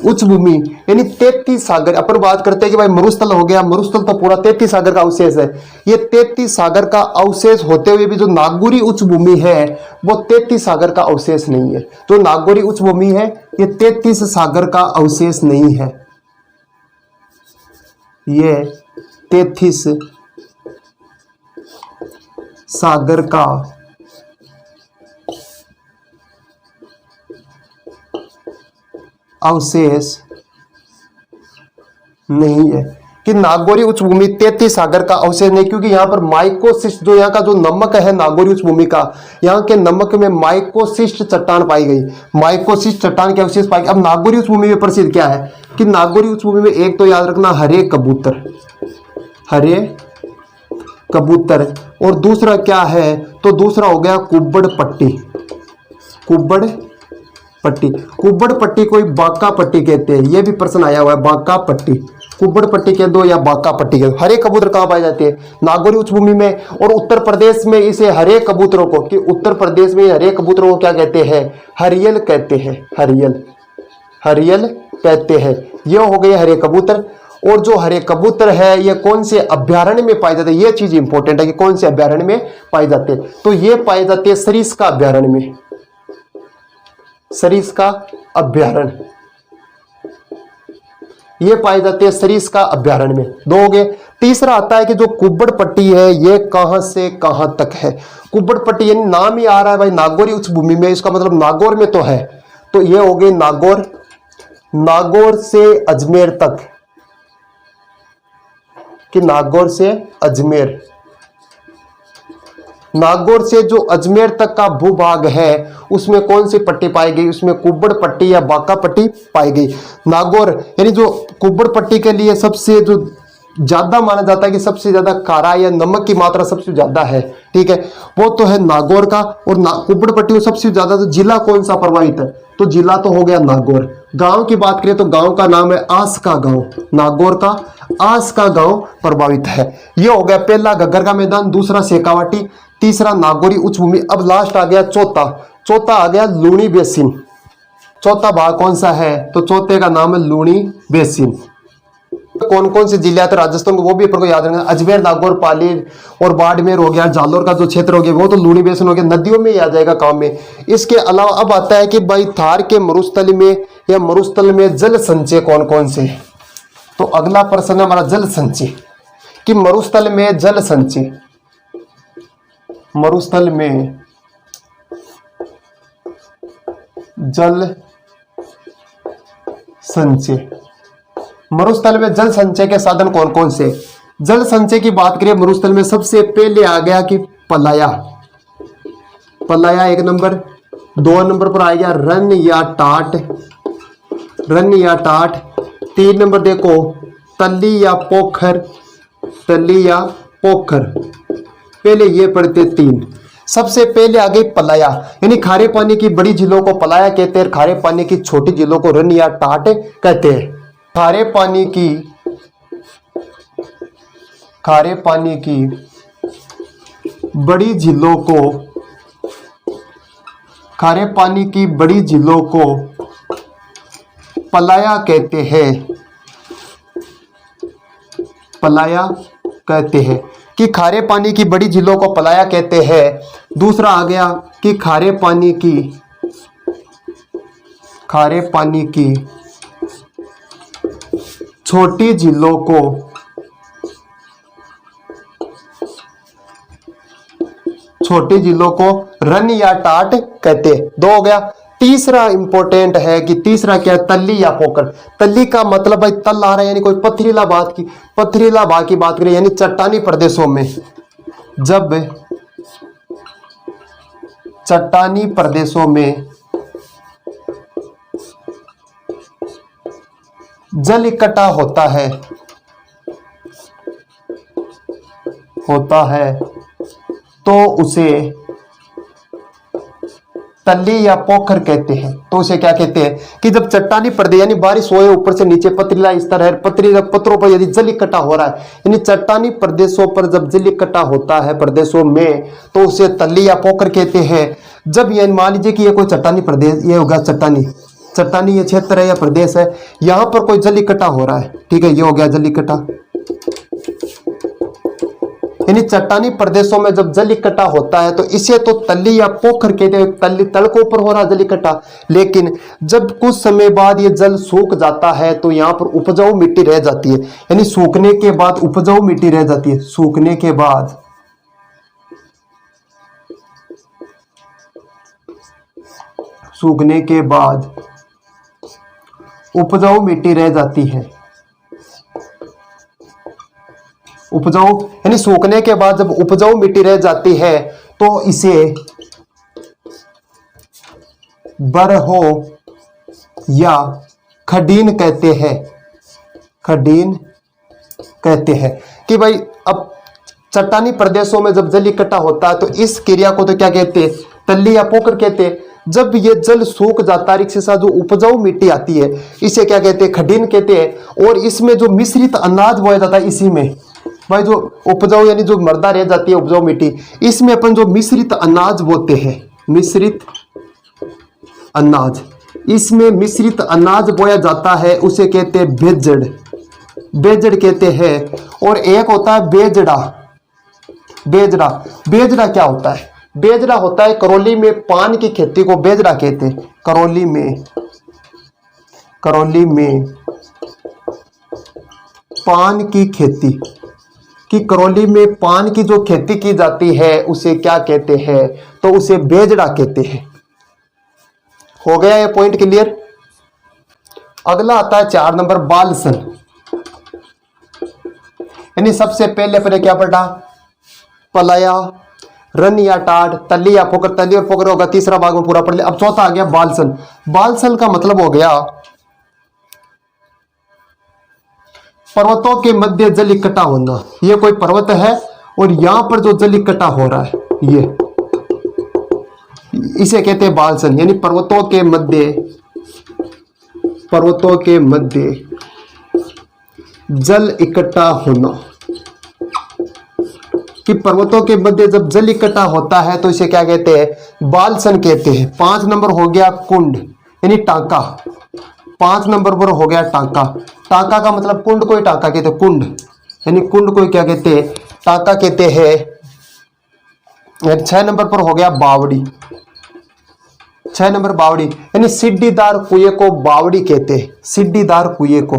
उच्च भूमि यानी 33 सागर, अपन बात करते हैं कि भाई मरुस्थल हो गया, मरुस्थल तो पूरा 33 सागर का अवशेष है। ये 33 सागर का अवशेष होते हुए भी जो नागौरी उच्च भूमि है वो 33 सागर का अवशेष नहीं है। जो नागौरी उच्च भूमि है ये 33 सागर का अवशेष नहीं है, ये 33 सागर का अवशेष नहीं है। कि नागौरी उच्च भूमि 33 सागर का अवशेष नहीं, क्योंकि यहां पर माइकोसिस्ट, जो यहाँ का जो नमक है नागौरी उच्च भूमि का, यहाँ के नमक में माइकोसिस्ट चट्टान पाई गई, माइकोसिस्ट चट्टान के अवशेष पाई गए। अब नागौरी उच्च भूमि में प्रसिद्ध क्या है कि नागौरी उच्च भूमि में एक तो याद रखना हरे कबूतर, हरे कबूतर, और दूसरा क्या है तो दूसरा हो गया कुब्बड़ पट्टी, कुब्बड़ पट्टी। कुब्बड़ पट्टी को बांका पट्टी कहते हैं, यह भी प्रश्न आया हुआ है, बांका पट्टी, कुब्बड़ पट्टी कह दो या बांका पट्टी कह दो। हरे कबूतर कहाँ पाए जाते हैं, नागौरी उच्च भूमि में। और उत्तर प्रदेश में इसे हरे कबूतरों को, कि उत्तर प्रदेश में हरे कबूतरों को क्या कहते हैं, हरियल कहते हैं, हरियल, हरियल कहते हैं। यह हो गए हरे कबूतर। और जो हरे कबूतर है ये कौन से अभ्यारण्य में पाए जाते हैं, ये चीज इंपॉर्टेंट है कि कौन से अभ्यारण्य में पाए जाते हैं। तो ये पाए जाते हैं सरिस्का अभ्यारण्य में, सरिस्का अभ्यारण्य, ये पाए जाते हैं सरिस्का अभ्यारण्य में। 2 हो गए। तीसरा आता है कि जो कुब्बड़ पट्टी है ये कहां से कहां तक है। कुब्बड़ पट्टी यानी नाम ही आ रहा है भाई नागौरी उच्च भूमि में, इसका मतलब नागौर में तो है, तो ये हो गई नागौर, नागौर से अजमेर तक, कि नागौर से अजमेर, नागौर से जो अजमेर तक का भूभाग है उसमें कौन सी पट्टी पाई गई, उसमें कुब्बड़ पट्टी या बांका पट्टी पाई गई। नागौर यानी जो कुब्बड़ पट्टी के लिए सबसे जो ज्यादा माना जाता है कि सबसे ज्यादा खारा या नमक की मात्रा सबसे ज्यादा है, ठीक है, वो तो है नागौर का। और कुब्बड़ पट्टी में सबसे ज्यादा तो जिला कौन सा प्रभावित है, तो जिला तो हो गया नागौर। गांव की बात करें तो गांव का नाम है आस का गांव, नागौर का आस का गांव प्रभावित है। यह हो गया पहला घग्गर का मैदान, दूसरा शेखावाटी, तीसरा नागौरी उच्च भूमि। अब लास्ट आ गया चौथा, चौथा आ गया लूणी बेसिन। चौथा भाग कौन सा है, तो चौथे का नाम है लूणी बेसिन। कौन कौन से जिले आते राजस्थान को वो भी अपन को याद रखना, अजमेर, नागौर, पाली और बाड़मेर हो गया, जालोर का जो क्षेत्र हो गया वो तो लूणी बेसिन हो गया, नदियों में ही आ जाएगा काम में। इसके अलावा अब आता है कि भाई थार के मरुस्थल में या मरुस्थल में जल संचय कौन कौन से है। तो अगला प्रश्न है हमारा जल संचय, कि मरुस्थल में जल संचय, मरुस्थल में जल संचय, मरुस्थल में जल संचय के साधन कौन कौन से। जल संचय की बात करें मरुस्थल में सबसे पहले आ गया कि पलाया, पलाया 1 नंबर, 2 नंबर पर आ गया रन या टाट, रन या टाट। 3 नंबर देखो तली या पोखर, तली या पोखर। पहले ये पढ़ते 3। सबसे पहले आगे पलाया, यानी खारे पानी की बड़ी झीलों को पलाया कहते हैं, खारे पानी की छोटी झीलों को रन या टाट कहते हैं। खारे पानी की बड़ी झीलों को, खारे पानी की बड़ी झीलों को पलाया कहते हैं, पलाया कहते हैं कि खारे पानी की बड़ी झीलों को पलाया कहते हैं। दूसरा आ गया कि खारे पानी की छोटी झीलों को रन या टाट कहते हैं। 2 हो गया। तीसरा इंपॉर्टेंट है कि तीसरा क्या है, तल्ली या पोखर। तल्ली का मतलब भाई तल आ रहा है, यानी कोई पथरीला भाग की बात करें, यानी चट्टानी प्रदेशों में, जब चट्टानी प्रदेशों में जल इकट्ठा होता है तो उसे तल्ली या पोखर कहते हैं। तो उसे क्या कहते हैं कि जब चट्टानी प्रदेश यानी बारिश होए ऊपर से नीचे पथरीला स्तर है, पथरीला पत्थरों पर यदि जल इकट्ठा हो रहा है, यानी चट्टानी प्रदेशों पर जब जल इकट्ठा होता है प्रदेशों में, तो उसे तल्ली या पोखर कहते हैं। जब ये मान लीजिए कि ये कोई चट्टानी प्रदेश, ये होगा चट्टानी ये क्षेत्र है या प्रदेश है, यहां पर कोई जल इकट्ठा हो रहा है, ठीक है, ये हो गया जल इकट्ठा। यानी चट्टानी प्रदेशों में जब जल इकट्ठा होता है तो इसे तो तल्ली या पोखर कहते हैं, तल्ली तल के ऊपर हो रहा है जल इकट्ठा। लेकिन जब कुछ समय बाद ये जल सूख जाता है तो यहाँ पर उपजाऊ मिट्टी रह जाती है, यानी सूखने के बाद उपजाऊ मिट्टी रह जाती है, सूखने के बाद उपजाऊ मिट्टी रह जाती है। उपजाऊ यानी सूखने के बाद जब उपजाऊ मिट्टी रह जाती है तो इसे बरहो या खडीन कहते हैं, खडीन कहते हैं। कि भाई अब चट्टानी प्रदेशों में जब जल इकट्ठा होता है तो इस क्रिया को तो क्या कहते हैं, तल्ली या पोखर कहते हैं। जब ये जल सूख जाता है, इसके साथ जो उपजाऊ मिट्टी आती है इसे क्या कहते हैं, खडीन कहते हैं। और इसमें जो मिश्रित अनाज बोया जाता है, इसी में भाई जो उपजाऊ यानी जो मृदा रह जाती है उपजाऊ मिट्टी, इसमें अपन जो मिश्रित अनाज बोते हैं, मिश्रित अनाज, इसमें मिश्रित अनाज बोया जाता है, उसे कहते हैं बेजड़, बेजड़ कहते हैं। और एक होता है बेजड़ा, बेजड़ा, बेजड़ा क्या होता है, बेजड़ा होता है करौली में पान की खेती को बेजड़ा कहते हैं। करौली में पान की खेती, कि करौली में पान की जो खेती की जाती है उसे क्या कहते हैं, तो उसे बेजड़ा कहते हैं। हो गया ये पॉइंट क्लियर। अगला आता है 4 नंबर बालसन, यानी सबसे पहले पर क्या पढ़ा, पलाया, रन या टाट, तल्ली या पोखर, तल्ली और पोखर होगा, तीसरा भाग में पूरा पढ़ लिया। अब चौथा आ गया बालसन। बालसन का मतलब हो गया पर्वतों के मध्य जल इकट्ठा होना। ये कोई पर्वत है और यहां पर जो जल इकट्ठा हो रहा है ये, इसे कहते हैं बालसन। यानी पर्वतों के मध्य जल इकट्ठा होना, कि पर्वतों के मध्य जब जल इकट्ठा होता है तो इसे क्या कहते हैं, बालसन कहते हैं। 5 नंबर हो गया कुंड, यानी टांका। 5 नंबर पर हो गया टांका। टांका का मतलब कुंड को ही टांका कहते हैं, कुंड यानी कुंड को क्या कहते हैं, टांका कहते हैं। 6 नंबर पर हो गया बावड़ी। 6 नंबर बावड़ी, यानी सीढ़ीदार कुएं को बावड़ी कहते हैं। सीढ़ीदार कुएं को,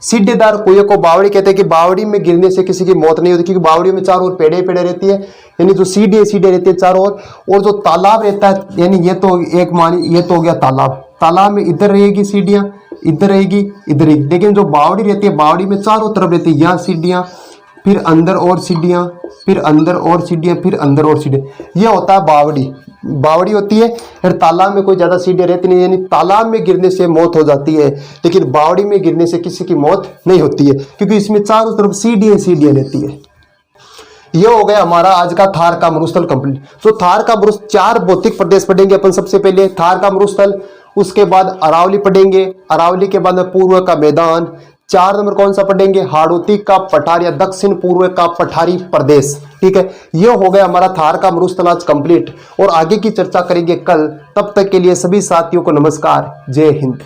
सीढ़ीदार कुएं को बावड़ी कहते हैं। कि बावड़ी में गिरने से किसी की मौत नहीं होती, क्योंकि बावड़ी में चारों ओर पेड़े पेड़े रहती है, यानी जो सीढ़ी रहती है चारों ओर। और जो तालाब रहता है, यानी ये तो एक मानी, ये तो हो गया तालाब, तालाब में इधर रहेगी सीढ़ियां, इधर रहेगी, इधर रहेगी। लेकिन जो बावड़ी रहती है, बावड़ी में चारों तरफ रहती है, यहाँ सीढ़ियां फिर अंदर और सीढ़ियाँ, फिर अंदर और सीढ़ियाँ, फिर अंदर और सीढ़ियाँ। यह होता है बावड़ी। बावड़ी होती है, फिर तालाब में कोई ज़्यादा सीढ़ियाँ रहती नहीं, यानी तालाब में गिरने से मौत हो जाती है, लेकिन बावड़ी में गिरने से किसी की मौत नहीं होती है, क्योंकि इसमें चारों तरफ सीढ़ियाँ सीढ़ियाँ रहती है। ये हो गया हमारा आज का थार का मरुस्थल कंप्लीट। तो थार का मरुस्थल 4 भौतिक प्रदेश पढ़ेंगे अपन। सबसे पहले थार का मरुस्थल, उसके बाद अरावली पढ़ेंगे, अरावली के बाद में पूर्व का मैदान, 4 नंबर कौन सा पढ़ेंगे, हाड़ौती का पठार या दक्षिण पूर्व का पठारी प्रदेश। ठीक है, ये हो गया हमारा थार का मरुस्थल आज कंप्लीट, और आगे की चर्चा करेंगे कल। तब तक के लिए सभी साथियों को नमस्कार, जय हिंद।